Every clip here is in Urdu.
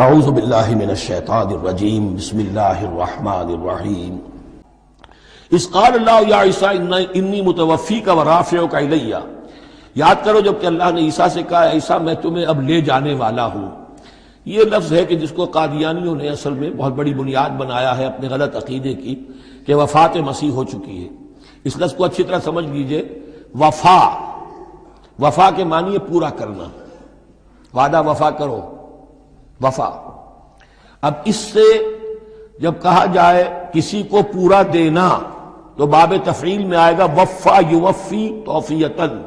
اعوذ باللہ من الشیطان الرجیم بسم اللہ الرحمن الرحیم اذ قال اللہ یا عیسیٰ انی متوفیک ورافعک الی۔ یاد کرو جب کہ اللہ نے عیسیٰ سے کہا عیسیٰ میں تمہیں اب لے جانے والا ہوں۔ یہ لفظ ہے کہ جس کو قادیانیوں نے اصل میں بہت بڑی بنیاد بنایا ہے اپنے غلط عقیدے کی کہ وفات مسیح ہو چکی ہے۔ اس لفظ کو اچھی طرح سمجھ لیجئے۔ وفا کے معنی ہے پورا کرنا، وعدہ وفا کرو، وفا۔ اب اس سے جب کہا جائے کسی کو پورا دینا تو باب تفعیل میں آئے گا وفا یوفی توفیتن،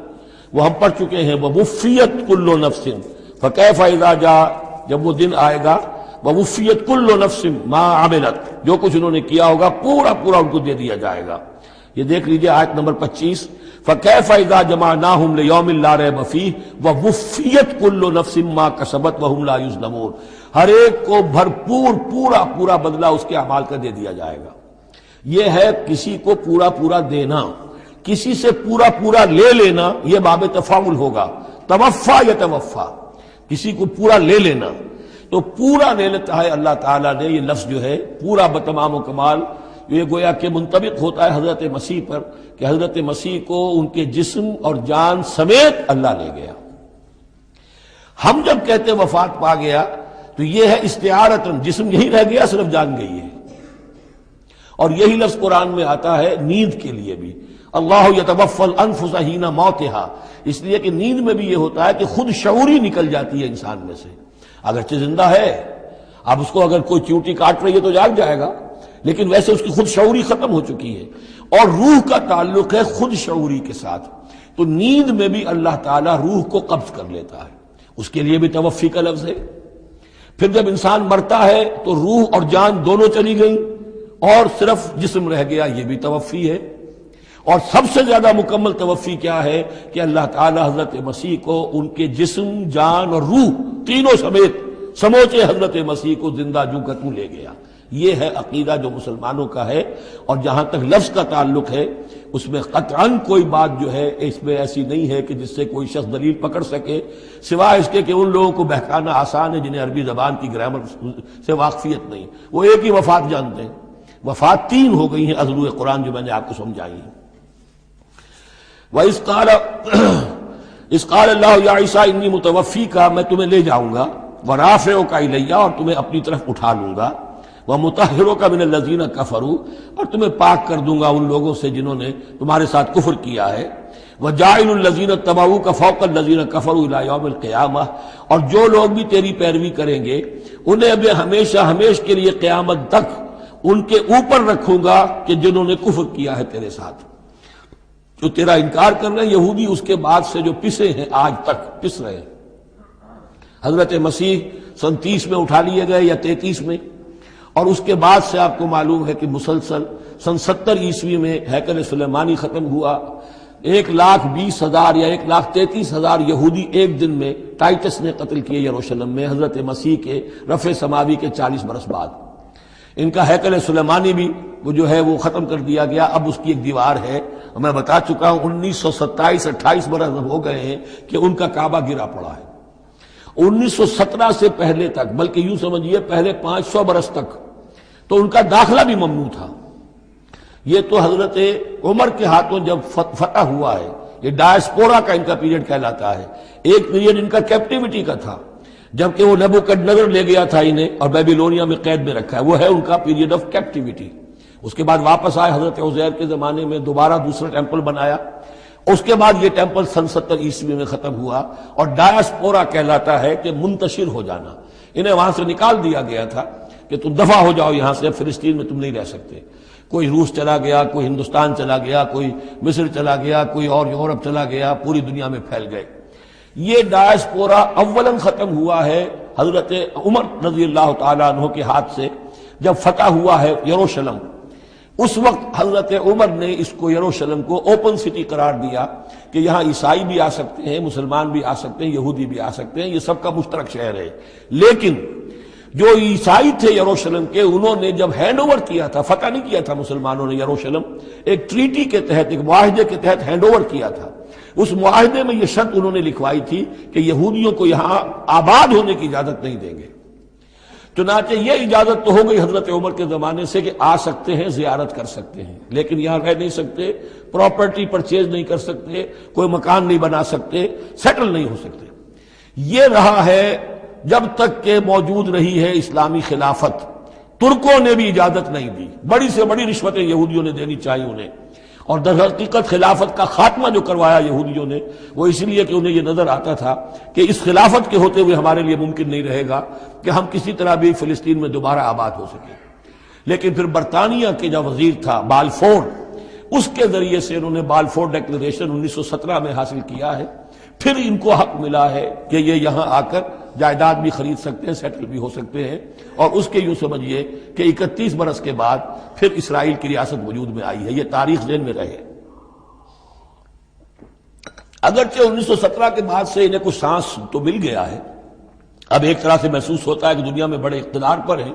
وہ ہم پڑھ چکے ہیں ووفیت کل نفس فکیف اذا جاء، جب وہ دن آئے گا ووفیت کل نفس ما عملت، جو کچھ انہوں نے کیا ہوگا پورا پورا ان کو دے دیا جائے گا۔ یہ دیکھ لیجئے آیت نمبر 25 فَكَيْفَ إِذَا جَمَعْنَاهُمْ لِيَوْمٍ لَا رَيْبَ فِيهِ وَوُفِّيَتْ كُلُّ نَفْسٍ مَا كَسَبَتْ وَهُمْ لَا يُظْلَمُونَ۔ ہر ایک کو بھرپور پورا بدلہ اس کے اعمال کا دے دیا جائے گا۔ یہ ہے کسی کو پورا دینا، کسی سے پورا لے لینا، یہ باب تفاعل ہوگا۔ توفا یتوفا، کسی کو پورا لے لینا، تو پورا لے لیتا ہے اللہ تعالیٰ نے۔ یہ لفظ جو ہے پورا بتمام و کمال، یہ گویا کہ منطبق ہوتا ہے حضرت مسیح پر کہ حضرت مسیح کو ان کے جسم اور جان سمیت اللہ لے گیا۔ ہم جب کہتے وفات پا گیا تو یہ ہے استعارتن، جسم یہی رہ گیا صرف جان گئی ہے۔ اور یہی لفظ قرآن میں آتا ہے نیند کے لیے بھی، اللہ یتوفی الانفس حین موتہا، اس لیے کہ نیند میں بھی یہ ہوتا ہے کہ خود شعوری نکل جاتی ہے انسان میں سے، اگرچہ زندہ ہے۔ اب اس کو اگر کوئی چیونٹی کاٹ رہی ہے تو جاگ جائے گا، لیکن ویسے اس کی خود شعوری ختم ہو چکی ہے، اور روح کا تعلق ہے خود شعوری کے ساتھ۔ تو نیند میں بھی اللہ تعالیٰ روح کو قبض کر لیتا ہے، اس کے لیے بھی توفی کا لفظ ہے۔ پھر جب انسان مرتا ہے تو روح اور جان دونوں چلی گئیں اور صرف جسم رہ گیا، یہ بھی توفی ہے۔ اور سب سے زیادہ مکمل توفی کیا ہے کہ اللہ تعالیٰ حضرت مسیح کو ان کے جسم، جان اور روح تینوں سمیت سموچے حضرت مسیح کو زندہ جو کا توں لے گیا۔ یہ ہے عقیدہ جو مسلمانوں کا ہے، اور جہاں تک لفظ کا تعلق ہے اس میں قطعاً کوئی بات جو ہے اس میں ایسی نہیں ہے کہ جس سے کوئی شخص دلیل پکڑ سکے، سوائے اس کے کہ ان لوگوں کو بہکانا آسان ہے جنہیں عربی زبان کی گرامر سے واقفیت نہیں، وہ ایک ہی وفات جانتے ہیں۔ وفات تین ہو گئی ہیں اضلوع قرآن جو میں نے آپ کو سمجھائی ہیں۔ وَإِذْ قَالَ اللَّهُ يَا عِيسَىٰ إِنِّي مُتَوَفِّيكَ، میں تمہیں لے جاؤں گا، وَرَافِعُكَ إِلَيَّ، اور تمہیں اپنی طرف اٹھا لوں گا، وَمُطَهِّرُكَ مِنَ الَّذِينَ كَفَرُوا، اور تمہیں پاک کر دوں گا ان لوگوں سے جنہوں نے تمہارے ساتھ کفر کیا ہے، وَجَاعِلُ الَّذِينَ اتَّبَعُوكَ فَوْقَ الَّذِينَ كَفَرُوا إِلَىٰ يَوْمِ الْقِيَامَةِ، اور جو لوگ بھی تیری پیروی کریں گے انہیں اب ہمیشہ کے لیے قیامت تک ان کے اوپر رکھوں گا کہ جنہوں نے کفر کیا ہے تیرے ساتھ، جو تیرا انکار کر رہے ہیں یہودی، اس کے بعد سے جو پسے ہیں آج تک پس رہے ہیں۔ حضرت مسیح سن 30 میں اٹھا لیے گئے یا 33 میں، اور اس کے بعد سے آپ کو معلوم ہے کہ مسلسل سن 70 عیسوی میں ہیکل سلیمانی ختم ہوا، 1,20,000 یا 1,33,000 یہودی ایک دن میں ٹائٹس نے قتل کیے یروشلم میں حضرت مسیح کے رفع سماوی کے 40 برس بعد۔ ان کا ہیکل سلیمانی بھی وہ جو ہے وہ ختم کر دیا گیا، اب اس کی ایک دیوار ہے، میں بتا چکا ہوں 1927-28 برس ہو گئے ہیں کہ ان کا کعبہ گرا پڑا ہے۔ 1917 سے پہلے تک، بلکہ یوں سمجھیے پہلے 500 برس تک تو ان کا داخلہ بھی ممنوع تھا۔ یہ تو حضرت عمر کے ہاتھوں جب فتح ہوا ہے، یہ ڈائسپورا کا ان کا پیریڈ کہلاتا ہے۔ ایک پیریڈ ان کا کیپٹیوٹی کا تھا، جبکہ وہ نبوکدنضر لے گیا تھا انہیں اور بیبیلونیا میں قید میں رکھا ہے، وہ ہے ان کا پیریڈ آف کیپٹیوٹی۔ اس کے بعد واپس آئے حضرت عزیر کے زمانے میں، دوبارہ دوسرا ٹیمپل بنایا، اس کے بعد یہ ٹیمپل سن 70 عیسوی میں ختم ہوا، اور ڈائسپورا کہلاتا ہے کہ منتشر ہو جانا۔ انہیں وہاں سے نکال دیا گیا تھا کہ تم دفع ہو جاؤ یہاں سے، فلسطین میں تم نہیں رہ سکتے۔ کوئی روس چلا گیا، کوئی ہندوستان چلا گیا، کوئی مصر چلا گیا، کوئی اور یورپ چلا گیا، پوری دنیا میں پھیل گئے۔ یہ ڈائسپورا اولاً ختم ہوا ہے حضرت عمر رضی اللہ تعالیٰ عنہ کے ہاتھ سے، جب فتح ہوا ہے یروشلم۔ اس وقت حضرت عمر نے اس کو یروشلم کو اوپن سٹی قرار دیا کہ یہاں عیسائی بھی آ سکتے ہیں، مسلمان بھی آ سکتے ہیں، یہودی بھی آ سکتے ہیں، یہ سب کا مشترک شہر ہے۔ لیکن جو عیسائی تھے یروشلم کے، انہوں نے جب ہینڈ اوور کیا تھا، فتح نہیں کیا تھا مسلمانوں نے یروشلم، ایک ٹریٹی کے تحت، ایک معاہدے کے تحت ہینڈ اوور کیا تھا۔ اس معاہدے میں یہ شرط انہوں نے لکھوائی تھی کہ یہودیوں کو یہاں آباد ہونے کی اجازت نہیں دیں گے۔ چنانچہ یہ اجازت تو ہو گئی حضرت عمر کے زمانے سے کہ آ سکتے ہیں، زیارت کر سکتے ہیں، لیکن یہاں رہ نہیں سکتے، پراپرٹی پرچیز نہیں کر سکتے، کوئی مکان نہیں بنا سکتے، سیٹل نہیں ہو سکتے۔ یہ رہا ہے جب تک کہ موجود رہی ہے اسلامی خلافت۔ ترکوں نے بھی اجازت نہیں دی، بڑی سے بڑی رشوتیں یہودیوں نے دینی چاہیے انہیں، اور در حقیقت خلافت کا خاتمہ جو کروایا یہودیوں نے وہ اس لیے کہ انہیں یہ نظر آتا تھا کہ اس خلافت کے ہوتے ہوئے ہمارے لیے ممکن نہیں رہے گا کہ ہم کسی طرح بھی فلسطین میں دوبارہ آباد ہو سکیں۔ لیکن پھر برطانیہ کے جو وزیر تھا بالفور، اس کے ذریعے سے انہوں نے بالفور ڈیکلریشن 1917 میں حاصل کیا ہے، پھر ان کو حق ملا ہے کہ یہ یہاں آ کر جائیداد بھی خرید سکتے ہیں، سیٹل بھی ہو سکتے ہیں، اور اس کے یوں سمجھیے کہ 31 برس کے بعد پھر اسرائیل کی ریاست وجود میں آئی ہے۔ یہ تاریخ ذہن میں رہے۔ اگرچہ 1917 کے بعد سے انہیں کچھ سانس تو مل گیا ہے، اب ایک طرح سے محسوس ہوتا ہے کہ دنیا میں بڑے اقتدار پر ہیں،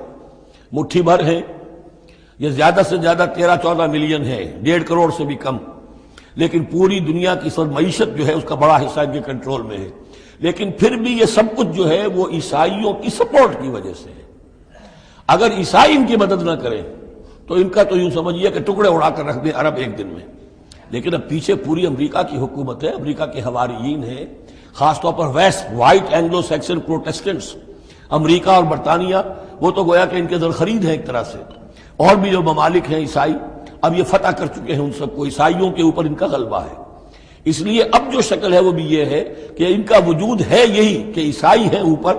مٹھی بھر ہیں، یہ زیادہ سے زیادہ 13-14 ملین ہے، 1.5 کروڑ سے بھی کم، لیکن پوری دنیا کی سب معیشت جو ہے اس کا بڑا حصہ ان کے کنٹرول میں ہے۔ لیکن پھر بھی یہ سب کچھ جو ہے وہ عیسائیوں کی سپورٹ کی وجہ سے ہے۔ اگر عیسائی ان کی مدد نہ کریں تو ان کا تو یوں سمجھیے کہ ٹکڑے اڑا کر رکھ دیں عرب ایک دن میں۔ لیکن اب پیچھے پوری امریکہ کی حکومت ہے، امریکہ کے حواریین ہیں، خاص طور پر west white Anglo Saxon Protestants, امریکہ اور برطانیہ، وہ تو گویا کہ ان کے در خرید ہے ایک طرح سے، اور بھی جو ممالک ہیں عیسائی اب یہ فتح کر چکے ہیں ان سب کو، عیسائیوں کے اوپر ان کا غلبہ ہے۔ اس لیے اب جو شکل ہے وہ بھی یہ ہے کہ ان کا وجود ہے یہی کہ عیسائی ہیں اوپر،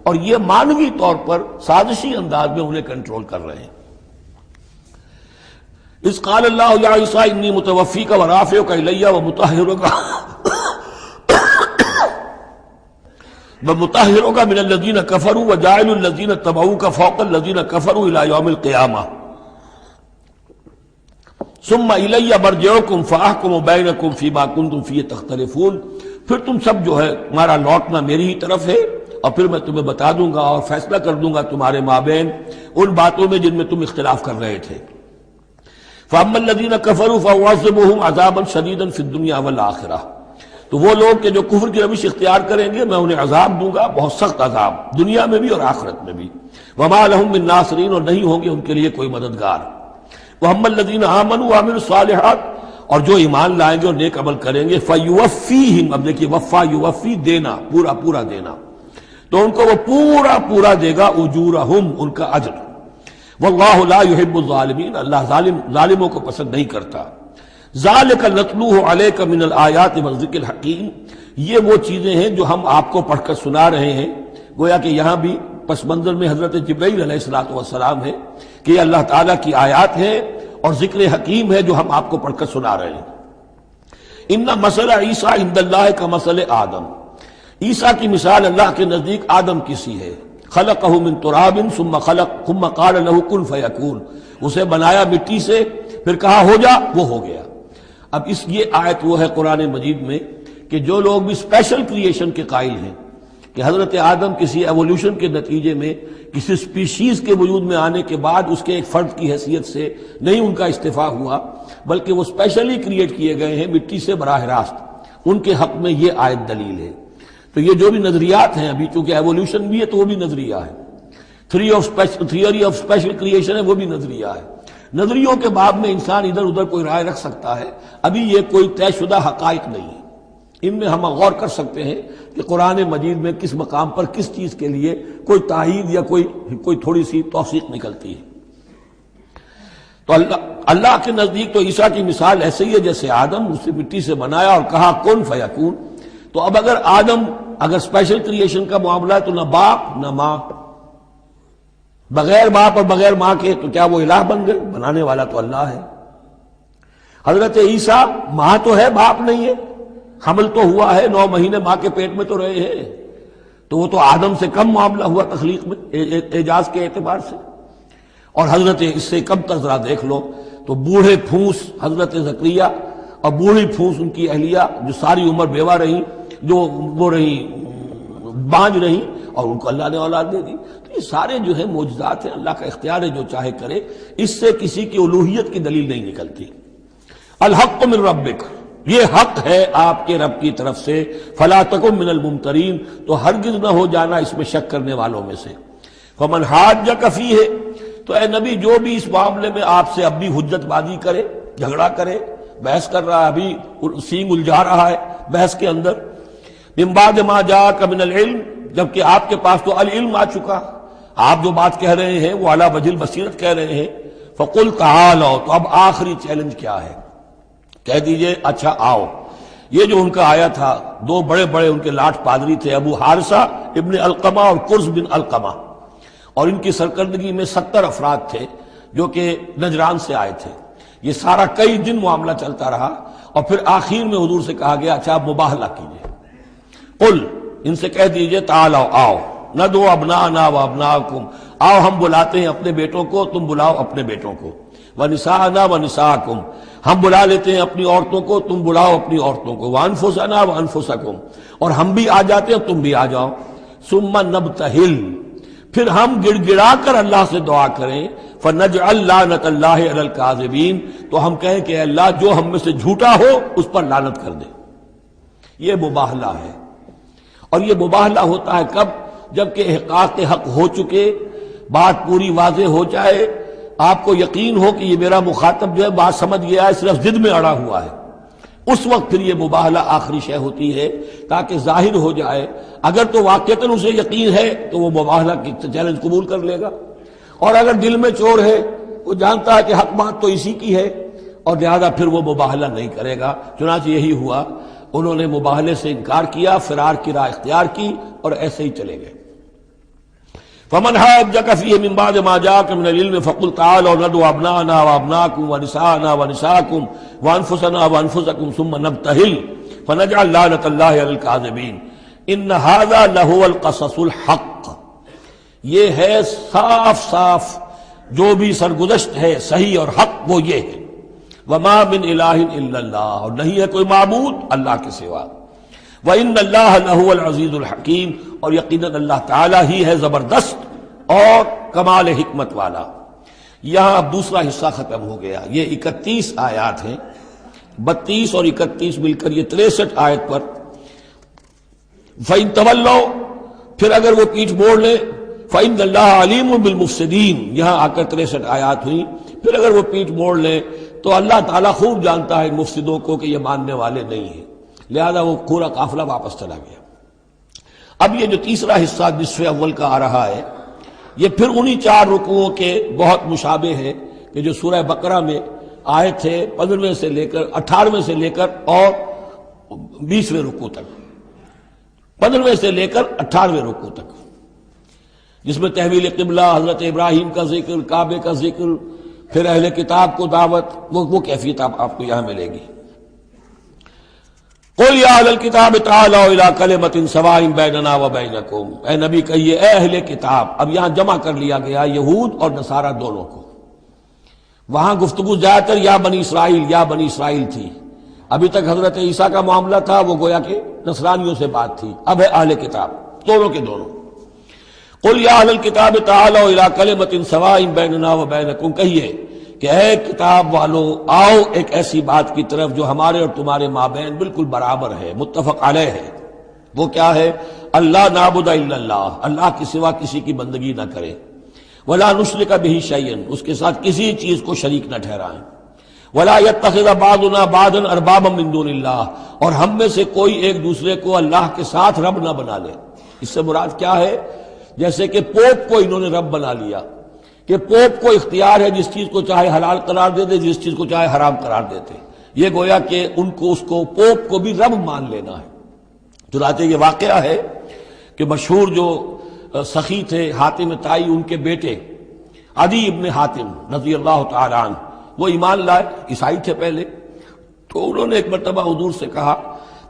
اور یہ مانوی طور پر سازشی انداز میں انہیں کنٹرول کر رہے ہیں۔ اذ قال اللہ یا عیسیٰ انی متوفیک ورافعک الی ومطہرک من الذین کفروا وجاعل الذین اتبعوک فوق الذین کفروا الی یوم القیامہ ثم الی مرجعکم فاحکم بینکم فیما کنتم فیہ تختلفون۔ پھر تم سب جو ہے تمہارا لوٹنا میری ہی طرف ہے، اور پھر میں تمہیں بتا دوں گا اور فیصلہ کر دوں گا تمہارے مابین ان باتوں میں جن میں تم اختلاف کر رہے تھے۔ فاما الذین کفروا فاعذبهم عذابا شدیدا فی الدنیا والآخرہ، تو وہ لوگ کہ جو کفر کی روش اختیار کریں گے میں انہیں عذاب دوں گا، بہت سخت عذاب، دنیا میں بھی اور آخرت میں بھی۔ وما لهم من ناصرین، اور نہیں ہوں گے ان کے لیے کوئی مددگار۔ وَأَمَّا الَّذِينَ آمَنُوا وَعَمِلُوا الصَّالِحَاتِ، اور جو ایمان لائیں گے اور نیک عمل کریں گے، فَيُوَفِّيهِمْ، اب دیکھیے وفا یوفی دینا، پورا پورا دینا، تو ان کو وہ پورا پورا دے گا، اجورہم، ان کا اجر۔ واللہ لا يحب الظالمین، اللہ ظالموں کو پسند نہیں کرتا۔ ذالک نتلوہ علیک من الآیات والذکر الحکیم، یہ وہ چیزیں ہیں جو ہم آپ کو پڑھ کر سنا رہے ہیں، گویا کہ یہاں بھی پس منظر میں حضرت جبرائیل علیہ السلام ہے کہ یہ اللہ تعالیٰ کی آیات ہیں اور ذکر حکیم ہے جو ہم آپ کو پڑھ کر سنا رہے ہیں۔ ان مثل عیسیٰ عند اللہ کا مثل آدم، عیسیٰ کی مثال اللہ کے نزدیک آدم کی سی ہے۔ خلقہ من تراب ثم قال له کن فیکون، اسے بنایا مٹی سے پھر کہا ہو جا، وہ ہو گیا۔ اب یہ آیت وہ ہے قرآن مجید میں کہ جو لوگ بھی اسپیشل کریشن کے قائل ہیں کہ حضرت آدم کسی ایوولوشن کے نتیجے میں کسی سپیشیز کے وجود میں آنے کے بعد اس کے ایک فرد کی حیثیت سے نہیں ان کا استفاء ہوا، بلکہ وہ اسپیشلی کریٹ کیے گئے ہیں مٹی سے براہ راست، ان کے حق میں یہ آیت دلیل ہے۔ تو یہ جو بھی نظریات ہیں ابھی، چونکہ ایوولوشن بھی ہے تو وہ بھی نظریہ ہے، تھیوری آف اسپیشل کریشن ہے وہ بھی نظریہ ہے۔ نظریوں کے باب میں انسان ادھر ادھر کوئی رائے رکھ سکتا ہے، ابھی یہ کوئی طے شدہ حقائق نہیں ہے۔ ان میں ہم غور کر سکتے ہیں کہ قرآن مجید میں کس مقام پر کس چیز کے لیے کوئی تائید یا کوئی تھوڑی سی توثیق نکلتی ہے۔ تو اللہ کے نزدیک تو عیسیٰ کی مثال ایسے ہی ہے جیسے آدم، اسے مٹی سے بنایا اور کہا کن فیکون۔ تو اب اگر آدم اگر اسپیشل کریشن کا معاملہ ہے تو نہ باپ نہ ماں، بغیر باپ اور بغیر ماں کے، تو کیا وہ الہ بن گئے؟ بنانے والا تو اللہ ہے۔ حضرت عیسیٰ ماں تو ہے باپ نہیں ہے، حمل تو ہوا ہے، 9 مہینے ماں کے پیٹ میں تو رہے ہیں، تو وہ تو آدم سے کم معاملہ ہوا تخلیق میں اعجاز کے اعتبار سے۔ اور حضرت اس سے کم تر ذرا دیکھ لو تو بوڑھے پھونس حضرت زکریا اور بوڑھی پھونس ان کی اہلیہ جو ساری عمر بیوہ رہیں، جو وہ رہیں بانج رہیں، اور ان کو اللہ نے اولاد دے دی۔ تو یہ سارے جو ہیں معجزات ہیں، اللہ کا اختیار ہے جو چاہے کرے، اس سے کسی کی الوہیت کی دلیل نہیں نکلتی۔ الحق من ربک، یہ حق ہے آپ کے رب کی طرف سے، فلا تکن من الممترین، تو ہرگز نہ ہو جانا اس میں شک کرنے والوں میں سے۔ فمن حاجک فیہ، تو اے نبی جو بھی اس معاملے میں آپ سے اب بھی حجت بازی کرے، جھگڑا کرے، بحث کر رہا ہے، ابھی سینگ الجھا رہا ہے بحث کے اندر، من بعد ما جاءک من العلم، جبکہ آپ کے پاس تو العلم آ چکا، آپ جو بات کہہ رہے ہیں وہ علی وجہ البصیرت کہہ رہے ہیں، فقل تعالوا، تو اب آخری چیلنج کیا ہے، کہہ دیجئے اچھا آؤ۔ یہ جو ان کا آیا تھا، دو بڑے بڑے ان کے لاٹ پادری تھے، ابو حارثہ ابن علقمہ اور قرظ بن علقمہ، اور ان کی سرکردگی میں 70 افراد تھے جو کہ نجران سے آئے تھے۔ یہ سارا کئی دن معاملہ چلتا رہا، اور پھر آخر میں حضور سے کہا گیا اچھا آپ مباہلہ کیجئے، قل، ان سے کہہ دیجئے تعالوا، آؤ، ندعو ابناءنا وابناءکم، آؤ ہم بلاتے ہیں اپنے بیٹوں کو، تم بلاؤ اپنے بیٹوں کو، ونساءنا ونساءکم، ہم بلا لیتے ہیں اپنی عورتوں کو، تم بلاؤ اپنی عورتوں کو، وانفسنا وانفسکم، اور ہم بھی آ جاتے ہیں تم بھی آ جاؤ، ثم نبتہل، پھر ہم گڑ گڑا کر اللہ سے دعا کریں، فنجعل لعنت اللہ علی الکاذبین، تو ہم کہیں کہ اے اللہ جو ہم میں سے جھوٹا ہو اس پر لعنت کر دے۔ یہ مباہلہ ہے، اور یہ مباہلہ ہوتا ہے کب؟ جبکہ احقاق حق ہو چکے، بات پوری واضح ہو جائے، آپ کو یقین ہو کہ یہ میرا مخاطب جو ہے بات سمجھ گیا ہے، صرف ضد میں اڑا ہوا ہے، اس وقت پھر یہ مباہلہ آخری شے ہوتی ہے تاکہ ظاہر ہو جائے۔ اگر تو واقعتاً اسے یقین ہے تو وہ مباہلہ کی چیلنج قبول کر لے گا، اور اگر دل میں چور ہے، وہ جانتا ہے کہ حق بات تو اسی کی ہے، اور لہذا پھر وہ مباہلہ نہیں کرے گا۔ چنانچہ یہی ہوا، انہوں نے مباہلے سے انکار کیا، فرار کی راہ اختیار کی، اور ایسے ہی چلے گئے۔ فمن حاجک فیہ من بعد ما جاءک من العلم فقل تعالوا ندعو ابناءنا وابناءکم ونساءنا ونساءکم وانفسنا وانفسکم ثم نبتہل فنجعل لعنت اللہ علی الکاذبین ان ھذا لہو القصص الحق، یہ ہے صاف صاف جو بھی سرگزشت ہے صحیح اور حق، وہ یہ ہے، وما من الہ الا اللہ، اور نہیں ہے کوئی معبود اللہ کے سوا، وَإِنَّ اللَّهَ لَهُوَ الْعَزِيزُ الْحَكِيمُ، اور یقیناً اللہ تعالیٰ ہی ہے زبردست اور کمال حکمت والا۔ یہاں اب دوسرا حصہ ختم ہو گیا، یہ 31 آیات ہیں، 32 اور 31 مل کر یہ 63 آیت پر۔ فَإِن تَوَلَّوْا، پھر اگر وہ پیٹھ موڑ لیں، فَإِنَّ اللَّهَ عَلِيمٌ بِالْمُفْسِدِينَ، یہاں آ کر 63 آیات ہوئی، پھر اگر وہ پیٹھ موڑ لیں تو اللہ تعالیٰ خوب جانتا ہے ان مفسدوں کو کہ یہ ماننے والے نہیں ہیں، لہذا وہ پورا قافلہ واپس چلا گیا۔ اب یہ جو تیسرا حصہ نصف اول کا آ رہا ہے، یہ پھر انہی 4 رکوعوں کے بہت مشابہ ہے کہ جو سورہ بقرہ میں آئے تھے 15ویں سے لے کر 18ویں سے لے کر اور 20ویں رکوع تک، 15ویں سے لے کر 18ویں رکوع تک، جس میں تحویل قبلہ، حضرت ابراہیم کا ذکر، کعبے کا ذکر، پھر اہل کتاب کو دعوت، وہ کیفیت آپ کو یہاں ملے گی۔ قل یا اہل الکتاب تعالوا الی کلمۃ سواء بیننا وبینکم، اے نبی کہیے اے اہل کتاب، اب یہاں جمع کر لیا گیا یہود اور نصارہ دونوں کو۔ وہاں گفتگو زیادہ تر یا بنی اسرائیل تھی، ابھی تک حضرت عیسیٰ کا معاملہ تھا، وہ گویا کہ نصرانیوں سے بات تھی، اب ہے اہل کتاب، دونوں کے دونوں۔ قل یا اہل الکتاب تعالوا الی کلمۃ سواء بیننا وبینکم، کہیے کہ اے کتاب والو آؤ ایک ایسی بات کی طرف جو ہمارے اور تمہارے مابین بالکل برابر ہے، متفق علیہ ہے۔ وہ کیا ہے؟ اللہ نعبد الا اللہ، اللہ کے سوا کسی کی بندگی نہ کرے، ولا نشرک بہ شیئا، اس کے ساتھ کسی چیز کو شریک نہ ٹھہرائیں، ولا یتخذ بعضنا بعضا اربابا من دون اللہ، اور ہم میں سے کوئی ایک دوسرے کو اللہ کے ساتھ رب نہ بنا لے۔ اس سے مراد کیا ہے؟ جیسے کہ پوپ کو انہوں نے رب بنا لیا، کہ پوپ کو اختیار ہے جس چیز کو چاہے حلال قرار دے دے، جس چیز کو چاہے حرام قرار دیتے، یہ گویا کہ ان کو اس کو پوپ کو بھی رب مان لینا ہے۔ چنانچہ یہ واقعہ ہے کہ مشہور جو سخی تھے حاتم طائی، ان کے بیٹے عدی ابن حاتم رضی اللہ تعالی عنہ، وہ ایمان لائے، عیسائی تھے پہلے، تو انہوں نے ایک مرتبہ حضور سے کہا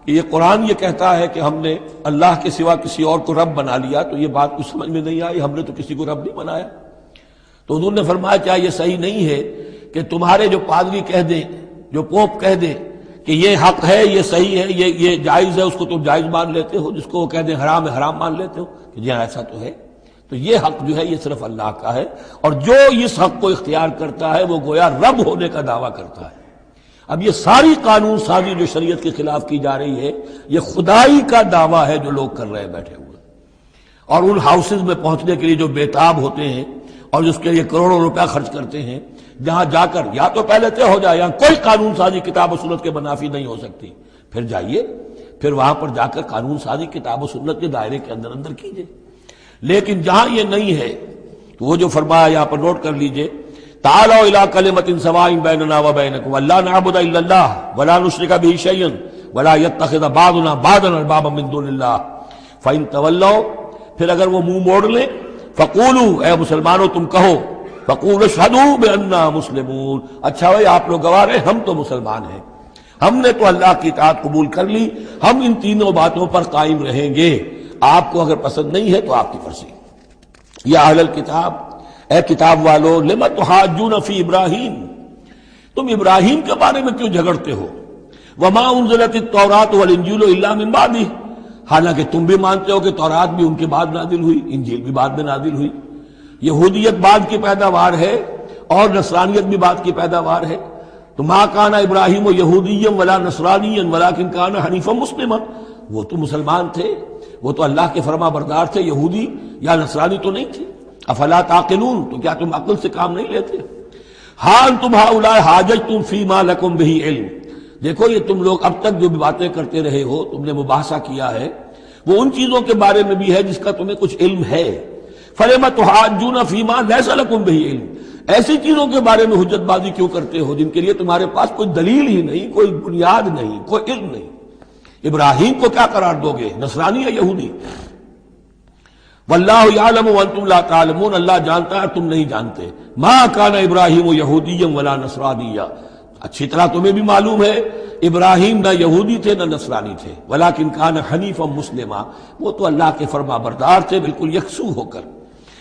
کہ یہ قرآن یہ کہتا ہے کہ ہم نے اللہ کے سوا کسی اور کو رب بنا لیا، تو یہ بات کچھ سمجھ میں نہیں آئی، ہم نے تو کسی کو رب نہیں بنایا۔ تو حضور نے فرمایا کیا یہ صحیح نہیں ہے کہ تمہارے جو پادری کہہ دیں، جو پوپ کہہ دیں کہ یہ حق ہے، یہ صحیح ہے، یہ جائز ہے، اس کو تم جائز مان لیتے ہو، جس کو وہ کہہ دیں حرام ہے حرام مان لیتے ہو، کہ جی ایسا تو ہے۔ تو یہ حق جو ہے یہ صرف اللہ کا ہے، اور جو اس حق کو اختیار کرتا ہے وہ گویا رب ہونے کا دعویٰ کرتا ہے۔ اب یہ ساری قانون سازی جو شریعت کے خلاف کی جا رہی ہے، یہ خدائی کا دعویٰ ہے جو لوگ کر رہے ہیں بیٹھے ہوئے، اور ان ہاؤسز میں پہنچنے کے لیے جو بےتاب ہوتے ہیں اور جس کے لیے کروڑوں روپیہ خرچ کرتے ہیں، جہاں جا کر یا تو پہلے طے ہو جائے یہاں کوئی قانون سازی کتاب و سنت کے منافی نہیں ہو سکتی، پھر جائیے، پھر وہاں پر جا کر قانون سازی کتاب و سنت کے دائرے کے اندر اندر کیجیے۔ لیکن جہاں یہ نہیں ہے تو وہ جو فرمایا یہاں پر نوٹ کر لیجئے، تعالوا الی کلمۃ سواء بیننا وبینکم الا نعبد الا اللہ ولا نشرک به شیئا ولا يتخذ بعضنا بعضا اربابا من دون اللہ فإن تولوا، پھر اگر وہ منہ موڑ لیں، فقولوا، اے مسلمانوں تم کہو، فقولوا اشہدوا بأننا مسلمون، اچھا بھائی آپ لوگ گواہ رہے ہم تو مسلمان ہیں، ہم نے تو اللہ کی اطاعت قبول کر لی، ہم ان تینوں باتوں پر قائم رہیں گے، آپ کو اگر پسند نہیں ہے تو آپ کی مرضی۔ یا اہل الکتاب، اے کتاب والو، لم تحاجون فی ابراہیم، تم ابراہیم کے بارے میں کیوں جھگڑتے ہو؟ وما انزلت التوراۃ والانجیل الا من بعدہ، حالانکہ تم بھی مانتے ہو کہ تورات بھی ان کے بعد نازل ہوئی، انجیل بھی بعد میں نازل ہوئی، یہودیت بعد کی پیداوار ہے اور نصرانیت بھی بعد کی پیداوار ہے۔ تو ما کان ابراہیم یہودیا ولا نصرانیا ولکن کان حنیفا مسلما، وہ تو مسلمان تھے، وہ تو اللہ کے فرما بردار تھے، یہودی یا نصرانی تو نہیں تھے۔ افلا تعقلون، تو کیا تم عقل سے کام نہیں لیتے؟ ہاں انتم ہؤلاء حاججتم فیما لکم بہ علم، دیکھو یہ تم لوگ اب تک جو بھی باتیں کرتے رہے ہو، تم نے مباحثہ کیا ہے، وہ ان چیزوں کے بارے میں بھی ہے جس کا تمہیں کچھ علم ہے۔ فلم تحاجون فیما لیس لکم بہ علم، ایسی چیزوں کے بارے میں حجت بازی کیوں کرتے ہو جن کے لیے تمہارے پاس کوئی دلیل ہی نہیں، کوئی بنیاد نہیں، کوئی علم نہیں؟ ابراہیم کو کیا قرار دو گے، نصرانی یا یہودی؟ واللہ یعلم وانتم لا تعلمون، اللہ جانتا ہے تم نہیں جانتے۔ ما کان ابراہیم یہودیا ولا نصرانیا، اچھی طرح تمہیں بھی معلوم ہے ابراہیم نہ یہودی تھے نہ نصرانی تھے، ولیکن کان حنیفا مسلما، وہ تو اللہ کے فرما بردار تھے بالکل یکسو ہو کر۔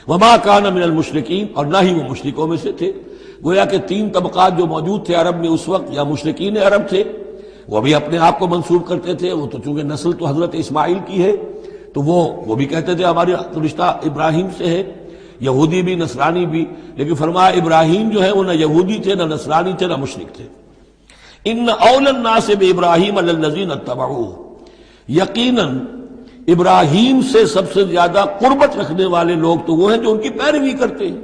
وما کان من المشرکین، اور نہ ہی وہ مشرکوں میں سے تھے۔ گویا کہ تین طبقات جو موجود تھے عرب میں اس وقت، یا مشرکین عرب تھے، وہ بھی اپنے آپ کو منسوب کرتے تھے، وہ تو چونکہ نسل تو حضرت اسماعیل کی ہے تو وہ بھی کہتے تھے ہمارا رشتہ ابراہیم سے ہے، یہودی بھی نصرانی بھی، لیکن فرمایا ابراہیم جو ہے وہ نہ یہودی تھے نہ نصرانی تھے نہ مشرک تھے۔ ان اول الناس بابراہیم الذین اتبعوہ، یقیناً ابراہیم سے سب سے زیادہ قربت رکھنے والے لوگ تو وہ ہیں جو ان کی پیروی کرتے ہیں،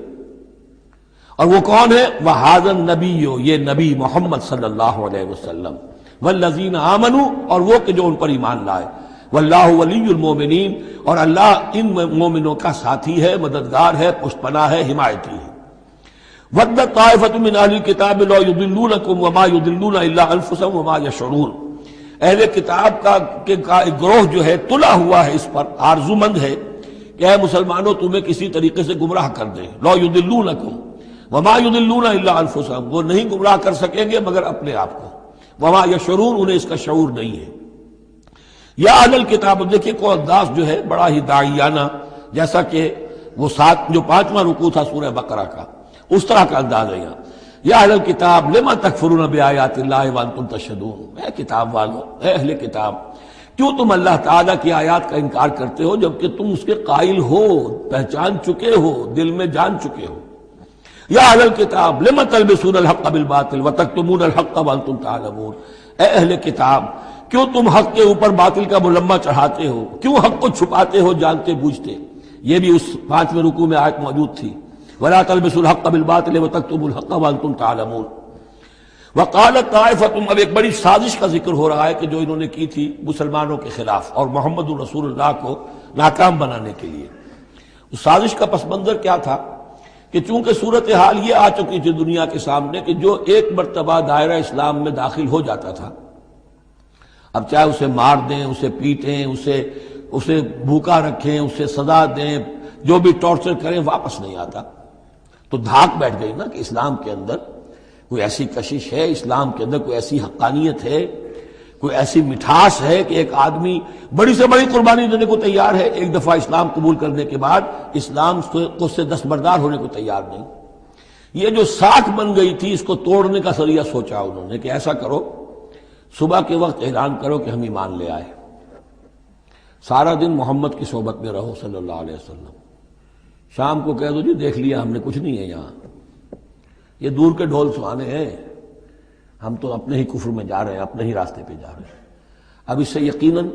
اور وہ کون ہے؟ وہذا النبی، یہ نبی محمد صلی اللہ علیہ وسلم، والذین آمنوا، اور وہ کہ جو ان پر ایمان لائے، واللہ ولی المومنین، اور اللہ ان مومنوں کا ساتھی ہے، مددگار ہے، پشت پناہ ہے، حمایتی ہے۔ وَدَّت طَائِفَةٌ مِّنْ أَهْلِ الْكِتَابِ لَوْ يُضِلُّونَكُمْ وَمَا يُضِلُّونَ إِلَّا أَنفُسَهُمْ وَمَا يَشْعُرُونَ، اہل کتاب کا ایک گروہ جو ہے تلا ہوا ہے اس پر، آرزو مند ہے کہ اے مسلمانوں تمہیں کسی طریقے سے گمراہ کر دیں۔ لَوْ يُضِلُّونَكُمْ وَمَا يُضِلُّونَ إِلَّا أَنفُسَهُمْ، وہ نہیں گمراہ کر سکیں گے مگر اپنے آپ کو، وَمَا يَشْعُرُونَ، انہیں اس کا شعور نہیں ہے۔ یا اہل الکتاب، دیکھیں کو انداز جو ہے بڑا ہی داعیانہ، جیسا کہ وہ جو 5واں رکوع تھا سورہ بقرہ کا، اس طرح کا انداز ہے یہاں۔ یا اہل الکتاب لما تکفرون بآیات اللہ وانتم تشہدون، اے کتاب والو، اے اہل کتاب، کیوں تم اللہ تعالیٰ کی آیات کا انکار کرتے ہو جبکہ تم اس کے قائل ہو، پہچان چکے ہو، دل میں جان چکے ہو۔ یا اہل الکتاب لما تلبسون الحق بالباطل وتکتمون الحق وانتم تعلمون، اے اہل کتاب کیوں تم حق کے اوپر باطل کا ملمہ چڑھاتے ہو، کیوں حق کو چھپاتے ہو جانتے بوجھتے؟ یہ بھی اس 5ویں رکوع میں آیت موجود تھی، ولا تلبسوا الحق بالباطل وتکتموا الحق وانتم تعلمون۔ وقالت طائفۃ، اب ایک بڑی سازش کا ذکر ہو رہا ہے کہ جو انہوں نے کی تھی مسلمانوں کے خلاف اور محمد رسول اللہ کو ناکام بنانے کے لیے۔ اس سازش کا پس منظر کیا تھا کہ چونکہ صورتحال یہ آ چکی تھی دنیا کے سامنے کہ جو ایک مرتبہ دائرہ اسلام میں داخل ہو جاتا تھا، اب چاہے اسے مار دیں، اسے پیٹیں، اسے بھوکا رکھیں، اسے سزا دیں، جو بھی ٹارچر کریں، واپس نہیں آتا۔ تو دھاک بیٹھ گئی نا کہ اسلام کے اندر کوئی ایسی کشش ہے، اسلام کے اندر کوئی ایسی حقانیت ہے، کوئی ایسی مٹھاس ہے کہ ایک آدمی بڑی سے بڑی قربانی دینے کو تیار ہے ایک دفعہ اسلام قبول کرنے کے بعد، اسلام کو سے دستبردار ہونے کو تیار نہیں۔ یہ جو ساکھ بن گئی تھی اس کو توڑنے کا ذریعہ سوچا انہوں نے کہ ایسا کرو، صبح کے وقت اعلان کرو کہ ہم ایمان لے آئے، سارا دن محمد کی صحبت میں رہو صلی اللہ علیہ وسلم، شام کو کہہ دو جی دیکھ لیا ہم نے، کچھ نہیں ہے یہاں، یہ دور کے ڈھول سہانے ہیں، ہم تو اپنے ہی کفر میں جا رہے ہیں، اپنے ہی راستے پہ جا رہے ہیں۔ اب اس سے یقیناً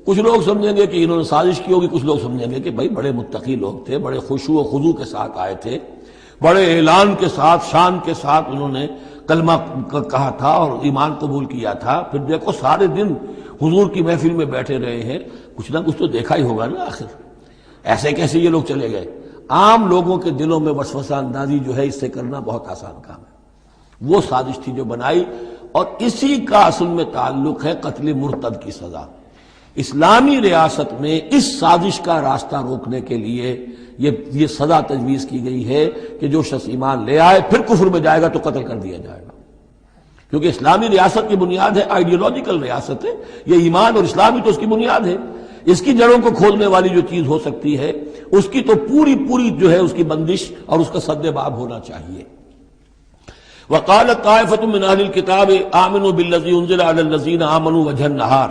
کچھ لوگ سمجھیں گے کہ انہوں نے سازش کی ہوگی، کچھ لوگ سمجھیں گے کہ بھائی بڑے متقی لوگ تھے، بڑے خشوع و خضوع کے ساتھ آئے تھے، بڑے اعلان کے ساتھ شان کے ساتھ انہوں نے کلمہ کہا تھا اور ایمان قبول کیا تھا، پھر دیکھو سارے دن حضور کی محفل میں بیٹھے رہے ہیں، کچھ نہ کچھ تو دیکھا ہی ہوگا نا آخر، ایسے کیسے یہ لوگ چلے گئے؟ عام لوگوں کے دلوں میں وسوسہ اندازی جو ہے اس سے کرنا بہت آسان کام ہے، وہ سازش تھی جو بنائی، اور اسی کا اصل میں تعلق ہے قتل مرتد کی سزا۔ اسلامی ریاست میں اس سازش کا راستہ روکنے کے لیے یہ سزا تجویز کی گئی ہے کہ جو شخص ایمان لے آئے پھر کفر میں جائے گا تو قتل کر دیا جائے گا، کیونکہ اسلامی ریاست کی بنیاد ہے، آئیڈیولوجیکل ریاست ہے یہ، ایمان اور اسلامی تو اس کی بنیاد ہے، اس کی جڑوں کو کھولنے والی جو چیز ہو سکتی ہے اس کی تو پوری جو ہے اس کی بندش اور اس کا سد باب ہونا چاہیے۔ وقالت طائفة من اہل الکتاب آمنوا بالذی انزل علی الذین آمنوا وجہ النہار،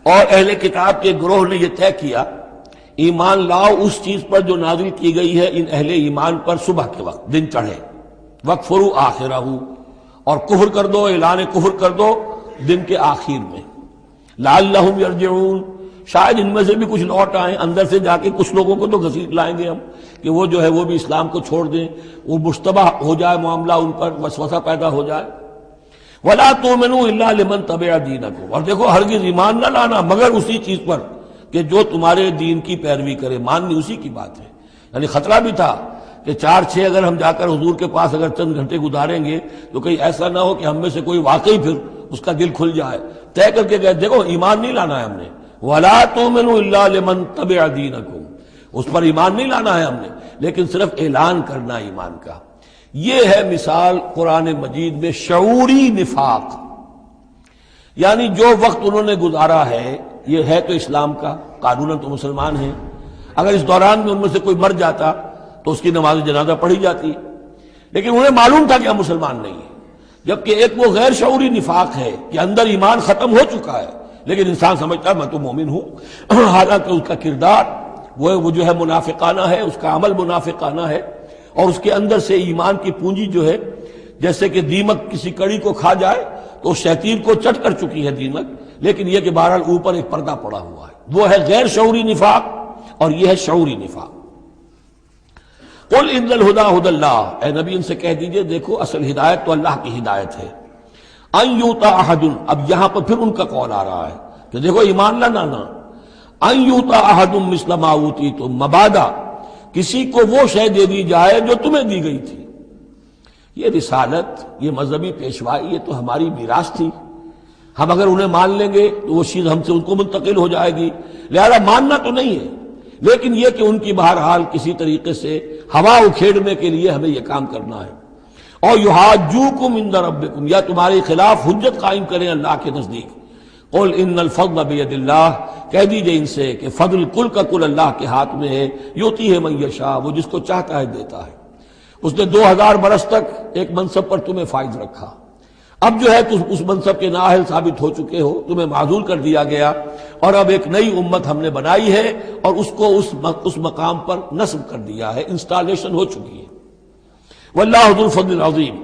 اور اہل کتاب کے گروہ نے یہ طے کیا ایمان لاؤ اس چیز پر جو نازل کی گئی ہے ان اہل ایمان پر صبح کے وقت، دن چڑھے، وَاکْفُرُوا آخِرَہُ، اور کفر کر دو، اعلان کفر کر دو دن کے آخر میں، لعلہم یرجعون، شاید ان میں سے بھی کچھ لوٹ آئیں، اندر سے جا کے کچھ لوگوں کو تو گھسیٹ لائیں گے ہم کہ وہ جو ہے وہ بھی اسلام کو چھوڑ دیں، وہ مشتبہ ہو جائے معاملہ، ان پر وسوسہ پیدا ہو جائے۔ وَلَا تُؤْمِنُوا إِلَّا لِمَنْ تَبِعَ دِينَكُمْ، اور دیکھو ہرگز ایمان نہ لانا مگر اسی چیز پر کہ جو تمہارے دین کی پیروی کرے، ماننی اسی کی بات ہے۔ یعنی خطرہ بھی تھا کہ 4-6 اگر ہم جا کر حضور کے پاس اگر چند گھنٹے گزاریں گے تو کہیں ایسا نہ ہو کہ ہم میں سے کوئی واقعی پھر اس کا دل کھل جائے، طے کر کے گئے دیکھو ایمان نہیں لانا ہے ہم نے، وَلَا تُؤْمِنُوا إِلَّا لِمَنْ تَبِعَ دِينَكُمْ، اس پر ایمان نہیں لانا ہے ہم نے، لیکن صرف اعلان کرنا ایمان کا۔ یہ ہے مثال قرآن مجید میں شعوری نفاق، یعنی جو وقت انہوں نے گزارا ہے یہ ہے تو اسلام کا، قانوناً تو مسلمان ہیں، اگر اس دوران میں ان میں سے کوئی مر جاتا تو اس کی نماز جنازہ پڑھی جاتی، لیکن انہیں معلوم تھا کہ ہم مسلمان نہیں ہیں، جبکہ ایک وہ غیر شعوری نفاق ہے کہ اندر ایمان ختم ہو چکا ہے لیکن انسان سمجھتا ہے میں تو مومن ہوں، حالانکہ اس کا کردار وہ جو ہے منافقانہ ہے، اس کا عمل منافقانہ ہے، اور اس کے اندر سے ایمان کی پونجی جو ہے جیسے کہ دیمک کسی کڑی کو کھا جائے تو شیطین کو چٹ کر چکی ہے دیمک، لیکن یہ کہ بہرحال اوپر ایک پردہ پڑا ہوا ہے، وہ ہے غیر شعوری نفاق اور یہ ہے شعوری نفاق۔ قل ان الہدی ھدی اللہ، اے نبی ان سے کہہ دیجئے دیکھو اصل ہدایت تو اللہ کی ہدایت ہے، ان یؤتی احد، اب یہاں پر پھر ان کا قول آ رہا ہے کہ دیکھو ایمان نہ لانا، ان یؤتی احد مثل ما اوتیتم، مبادا کسی کو وہ شے دے دی جائے جو تمہیں دی گئی تھی۔ یہ رسالت، یہ مذہبی پیشوائی، یہ تو ہماری میراث تھی، ہم اگر انہیں مان لیں گے تو وہ چیز ہم سے ان کو منتقل ہو جائے گی، لہذا ماننا تو نہیں ہے، لیکن یہ کہ ان کی بہرحال کسی طریقے سے ہوا اکھیڑنے کے لیے ہمیں یہ کام کرنا ہے۔ اور یحاجوکم عند ربکم، یا تمہارے خلاف حجت قائم کریں اللہ کے نزدیک۔ قل ان الفضل بید اللہ، کہہ دیجئے ان سے کہ فضل کل کا کل اللہ کے ہاتھ میں ہے، یؤتی ہے من یشاء، وہ جس کو چاہتا ہے دیتا ہے۔ اس نے 2000 برس تک ایک منصب پر تمہیں فائز رکھا، اب جو ہے تم اس منصب کے نااہل ثابت ہو چکے ہو، تمہیں معزول کر دیا گیا، اور اب ایک نئی امت ہم نے بنائی ہے اور اس کو اس مقام پر نصب کر دیا ہے، انسٹالیشن ہو چکی ہے۔ واللہ ذو الفضل العظیم،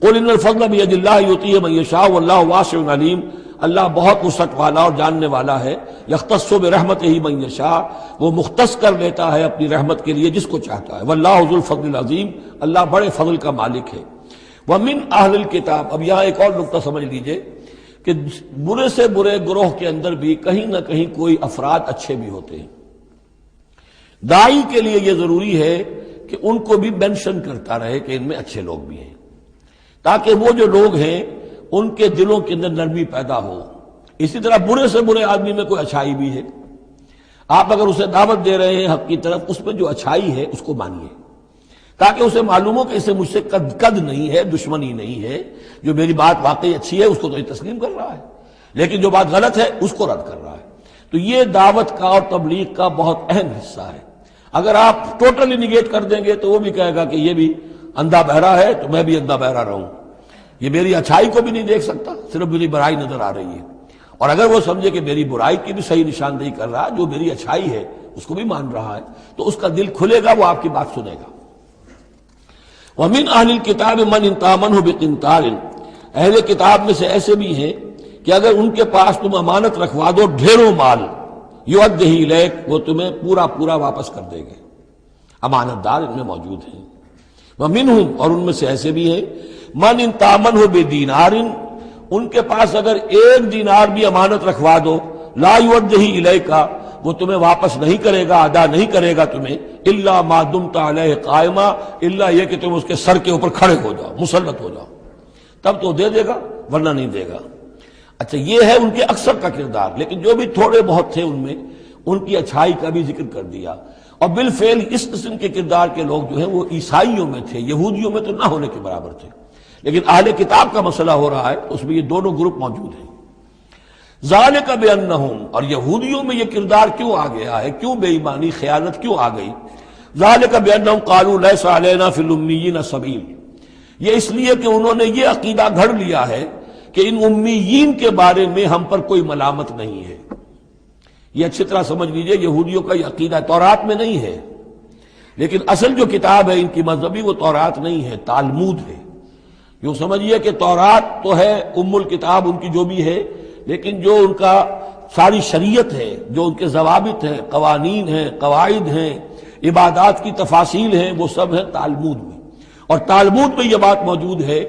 قل ان الفضل بید اللہ یؤتیہ من یشاء واللہ واسع علیم، اللہ بہت وسعت والا اور جاننے والا ہے، یختص برحمتہ من یشاء، وہ مختص کر لیتا ہے اپنی رحمت کے لیے جس کو چاہتا ہے، واللہ ذو الفضل العظیم، اللہ بڑے فضل کا مالک ہے۔ ومن اہل الکتاب، اب یہاں ایک اور نقطہ سمجھ لیجئے کہ برے سے برے گروہ کے اندر بھی کہیں نہ کہیں کوئی افراد اچھے بھی ہوتے ہیں، داعی کے لیے یہ ضروری ہے کہ ان کو بھی مینشن کرتا رہے کہ ان میں اچھے لوگ بھی ہیں، تاکہ وہ جو لوگ ہیں ان کے دلوں کے اندر نرمی پیدا ہو۔ اسی طرح برے سے برے آدمی میں کوئی اچھائی بھی ہے، آپ اگر اسے دعوت دے رہے ہیں حق کی طرف، اس میں جو اچھائی ہے اس کو مانیے، تاکہ اسے معلوم ہو کہ اسے مجھ سے قد نہیں ہے، دشمنی نہیں ہے، جو میری بات واقعی اچھی ہے اس کو تو یہ تسلیم کر رہا ہے، لیکن جو بات غلط ہے اس کو رد کر رہا ہے۔ تو یہ دعوت کا اور تبلیغ کا بہت اہم حصہ ہے۔ اگر آپ ٹوٹلی نگیٹ کر دیں گے تو وہ بھی کہے گا کہ یہ بھی اندھا بہرا ہے تو میں بھی اندھا بہرا رہوں، یہ میری اچھائی کو بھی نہیں دیکھ سکتا، صرف میری برائی نظر آ رہی ہے، اور اگر وہ سمجھے کہ میری برائی کی بھی صحیح نشاندہی کر رہا ہے، جو میری اچھائی ہے اس کو بھی مان رہا ہے، تو اس کا دل کھلے گا، وہ آپ کی بات سنے گا۔ ومن اہل الکتاب من ان تامنہ بقنطار، اہل کتاب میں سے ایسے بھی ہیں کہ اگر ان کے پاس تم امانت رکھوا دو ڈھیروں مال، یؤدہ الیک، وہ تمہیں پورا پورا واپس کر دیں گے، امانت دار ان میں موجود ہیں۔ ومنہم، اور ان میں سے ایسے بھی ہیں، من ان تامنہ بدینار، ان کے پاس اگر 1 دینار بھی امانت رکھوا دو، لا یؤدہ الیک، وہ تمہیں واپس نہیں کرے گا، ادا نہیں کرے گا تمہیں، الا ما دمت علیہ قائما، الا یہ کہ تم اس کے سر کے اوپر کھڑے ہو جاؤ، مسلط ہو جاؤ، تب تو دے دے گا، ورنہ نہیں دے گا۔ اچھا، یہ ہے ان کے اکثر کا کردار، لیکن جو بھی تھوڑے بہت تھے ان میں، ان کی اچھائی کا بھی ذکر کر دیا۔ اور بالفعل اس قسم کے کردار کے لوگ جو ہیں وہ عیسائیوں میں تھے، یہودیوں میں تو نہ ہونے کے برابر تھے، لیکن اہل کتاب کا مسئلہ ہو رہا ہے، اس میں یہ دونوں گروپ موجود ہیں۔ ذالک بانہم، اور یہودیوں میں یہ کردار کیوں آ گیا ہے، کیوں بے ایمانی خیانت کیوں آ گئی؟ ذالک بانہم قالوا لیس علینا فی الامیین سبیل، یہ اس لیے کہ انہوں نے یہ عقیدہ گھڑ لیا ہے کہ ان امیین کے بارے میں ہم پر کوئی ملامت نہیں ہے۔ یہ اچھی طرح سمجھ لیجئے، یہودیوں کا یہ عقیدہ تورات میں نہیں ہے، لیکن اصل جو کتاب ہے ان کی مذہبی وہ تورات نہیں ہے، تالمود ہے۔ یوں سمجھیے کہ تورات تو ہے ام الکتاب ان کی جو بھی ہے، لیکن جو ان کا ساری شریعت ہے، جو ان کے ضوابط ہیں، قوانین ہیں، قواعد ہیں، عبادات کی تفاصیل ہیں، وہ سب ہیں تالمود میں۔ اور تالمود میں یہ بات موجود ہے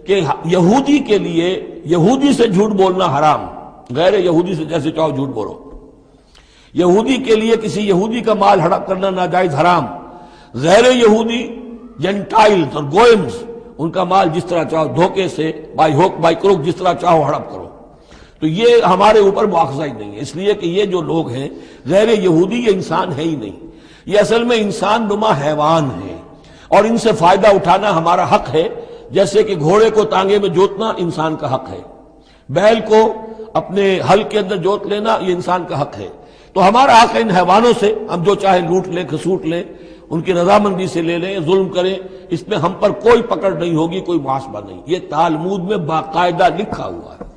کہ یہودی کے لیے یہودی سے جھوٹ بولنا حرام، غیر یہودی سے جیسے چاہو جھوٹ بولو۔ یہودی کے لیے کسی یہودی کا مال ہڑپ کرنا ناجائز، حرام۔ غیر یہودی جنٹائلز اور گوئمز، ان کا مال جس طرح چاہو دھوکے سے، بائی ہوک بائی کروک، جس طرح چاہو ہڑپ کرو۔ تو یہ ہمارے اوپر مواخذہ ہی نہیں ہے، اس لیے کہ یہ جو لوگ ہیں غیر یہودی، یہ انسان ہے ہی نہیں، یہ اصل میں انسان نما حیوان ہے، اور ان سے فائدہ اٹھانا ہمارا حق ہے، جیسے کہ گھوڑے کو تانگے میں جوتنا انسان کا حق ہے، بیل کو اپنے ہل کے اندر جوت لینا یہ انسان کا حق ہے۔ تو ہمارا حق ہے ان حیوانوں سے ہم جو چاہے لوٹ لیں، کھسوٹ لیں، ان کی رضامندی سے لے لیں، ظلم کریں، اس میں ہم پر کوئی پکڑ نہیں ہوگی، کوئی محاسبہ نہیں۔ یہ تالمود میں باقاعدہ لکھا ہوا ہے۔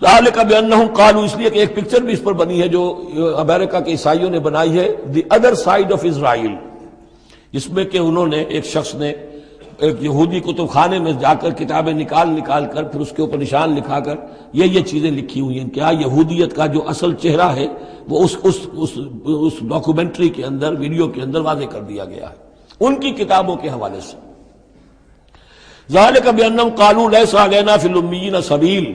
ذالک بانہم قالوا، اس لیے کہ ایک پکچر بھی اس پر بنی ہے جو امریکہ کے عیسائیوں نے بنائی ہے، the other side of Israel, جس میں کہ انہوں نے، ایک شخص نے ایک یہودی کتب خانے میں جا کر کتابیں نکال کر پھر اس کے اوپر نشان لکھا کر یہ چیزیں لکھی ہوئی ہیں۔ کیا یہودیت کا جو اصل چہرہ ہے وہ اس ڈاکومنٹری کے اندر، ویڈیو کے اندر واضح کر دیا گیا ہے ان کی کتابوں کے حوالے سے۔ ذالک بانہم قالوا لیس علینا فی الامیین سبیل،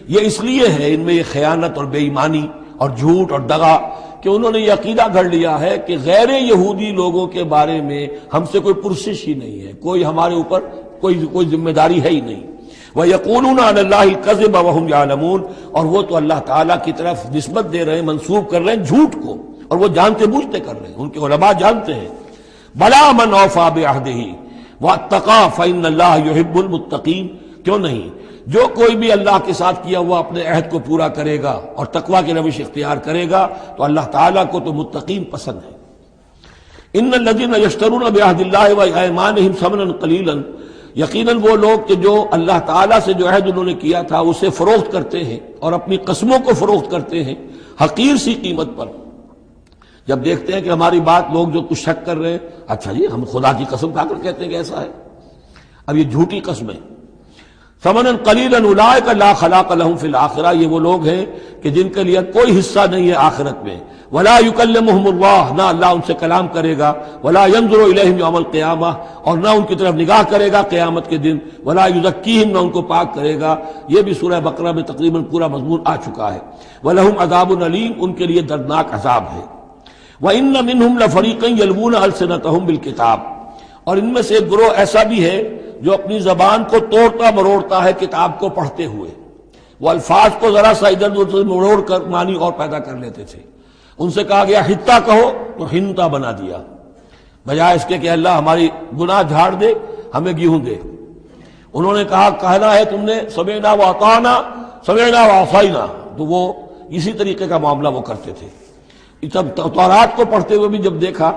یہ اس لیے ہے ان میں یہ خیانت اور بے ایمانی اور جھوٹ اور دغا کہ انہوں نے یہ عقیدہ گھڑ لیا ہے کہ غیر یہودی لوگوں کے بارے میں ہم سے کوئی پرسش ہی نہیں ہے، کوئی ہمارے اوپر کوئی ذمہ داری ہے ہی نہیں۔ وَيَقُولُونَ عَلَى اللَّهِ الْكَذِبَ وَهُمْ يَعْلَمُونَ، اور وہ تو اللہ تعالیٰ کی طرف نسبت دے رہے ہیں، منسوب کر رہے ہیں جھوٹ کو، اور وہ جانتے بوجھتے کر رہے ہیں، ان کے علماء جانتے ہیں۔ بَلَا مَنْ أَوْفَىٰ بِعَهْدِهِ وَاتَّقَىٰ فَإِنَّ اللَّهَ يُحِبُّ الْمُتَّقِينَ، کیوں نہیں، جو کوئی بھی اللہ کے ساتھ کیا ہوا اپنے عہد کو پورا کرے گا اور تقویٰ کی روش اختیار کرے گا تو اللہ تعالیٰ کو تو متقین پسند ہے۔ ان الذین یشترون بعہد اللہ وایمانہم ثمنا قلیلا، یقیناً وہ لوگ کہ جو اللہ تعالیٰ سے جو عہد انہوں نے کیا تھا اسے فروخت کرتے ہیں اور اپنی قسموں کو فروخت کرتے ہیں حقیر سی قیمت پر۔ جب دیکھتے ہیں کہ ہماری بات لوگ جو کچھ شک کر رہے ہیں، اچھا جی ہم خدا کی قسم کھا کر کہتے ہیں کہ ایسا ہے، اب یہ جھوٹی قسمیں۔ ثمنا قلیلا اولئک لا خلاق لهم فی الآخرہ، یہ وہ لوگ ہیں کہ جن کے لیے کوئی حصہ نہیں ہے آخرت میں۔ ولا یکلمہم اللہ، نہ اللہ ان سے کلام کرے گا۔ ولا ینظر الیہم یوم القیامہ، اور نہ ان کی طرف نگاہ کرے گا قیامت کے دن۔ ولا یزکیہم، نہ ان کو پاک کرے گا۔ یہ بھی سورہ بقرہ میں تقریباً پورا مضمون آ چکا ہے۔ ولہم عذاب علیم، ان کے لیے دردناک عذاب ہے۔ وان منہم لفریقا یلوون السنتہم بالکتاب، اور ان میں سے ایک گروہ ایسا بھی ہے جو اپنی زبان کو توڑتا مروڑتا ہے کتاب کو پڑھتے ہوئے، وہ الفاظ کو ذرا سا ادھر ادھر مروڑ کر معنی اور پیدا کر لیتے تھے۔ ان سے کہا گیا حتہ کہو تو ہنتا بنا دیا، بجائے اس کے کہ اللہ ہماری گناہ جھاڑ دے، ہمیں گیہوں دے۔ انہوں نے کہا کہنا ہے تم نے سمعنا واطعنا، سمعنا وعصینا، تو وہ اسی طریقے کا معاملہ وہ کرتے تھے۔ جب تورات کو پڑھتے ہوئے بھی جب دیکھا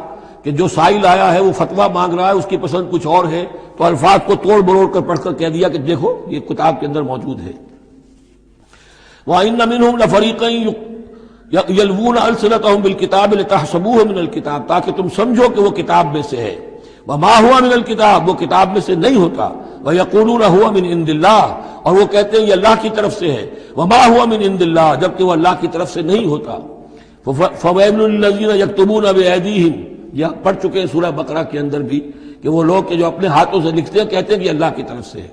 کہ جو سائل آیا ہے وہ فتویٰ مانگ رہا ہے، اس کی پسند کچھ اور ہے، تو الفاظ کو توڑ مروڑ کر پڑھ کر کہہ دیا کہ دیکھو یہ کتاب کے اندر موجود ہے۔ وَإِنَّ مِنْهُمْ لَفَرِيقًا يَلْوُونَ أَلْسِنَتَهُمْ بِالْكِتَابِ لِتَحْسَبُوهُ مِنَ الْكِتَابِ، تاکہ تم سمجھو کہ وہ کتاب میں سے ہے۔ وَمَا هُوَ مِنَ الْكِتَابِ، وہ کتاب میں سے نہیں ہوتا۔ وَيَقُولُونَ هُوَ مِنْ عِنْدِ اللَّهِ، اور وہ کہتے ہیں یہ اللہ کی طرف سے ہے، وما هو من عند اللہ، جبکہ وہ اللہ کی طرف سے نہیں ہوتا۔ فویل للذین یکتبون بایدیہم، یہ پڑھ چکے ہیں سورہ بقرہ کے اندر بھی کہ وہ لوگ کہ جو اپنے ہاتھوں سے لکھتے ہیں کہتے ہیں کہ اللہ کی طرف سے ہے۔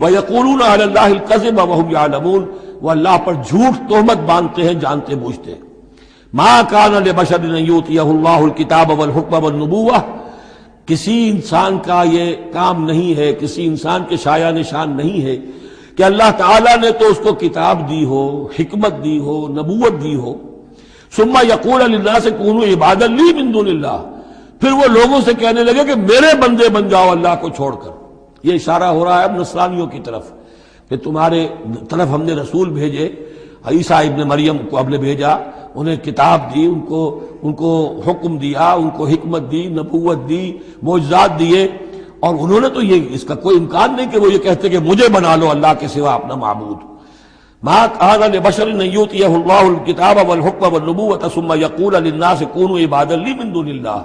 وَيَقُولُونَ عَلَى اللَّهِ الْكَذِبَ وَهُمْ يَعْلَمُونَ، وہ اللہ پر جھوٹ تہمت باندھتے ہیں جانتے بوجھتے ہیں۔ مَا كَانَ لِبَشَرٍ أَن يُؤْتِيَهُ اللَّهُ الْكِتَابَ وَالْحُكْمَ وَالنُّبُوَّةَ، کسی انسان کا یہ کام نہیں ہے، کسی انسان کے شایہ نشان نہیں ہے کہ اللہ تعالیٰ نے تو اس کو کتاب دی ہو، حکمت دی ہو، نبوت دی ہو، ثم يقول للناس كونوا عبادا لي من دون اللہ، پھر وہ لوگوں سے کہنے لگے کہ میرے بندے بن جاؤ اللہ کو چھوڑ کر۔ یہ اشارہ ہو رہا ہے اب نصرانیوں کی طرف کہ تمہارے طرف ہم نے رسول بھیجے، عیسیٰ ابن مریم کو ہم نے بھیجا، انہیں کتاب دی، ان کو حکم دیا، ان کو حکمت دی، نبوت دی، معجزات دیے، اور انہوں نے تو یہ اس کا کوئی امکان نہیں کہ وہ یہ کہتے کہ مجھے بنا لو اللہ کے سوا اپنا معبود۔ ما كان لبشر ان يؤتيه الله الكتاب والحكم والنبوة ثم يقول للناس كونوا عبادا لي من دون الله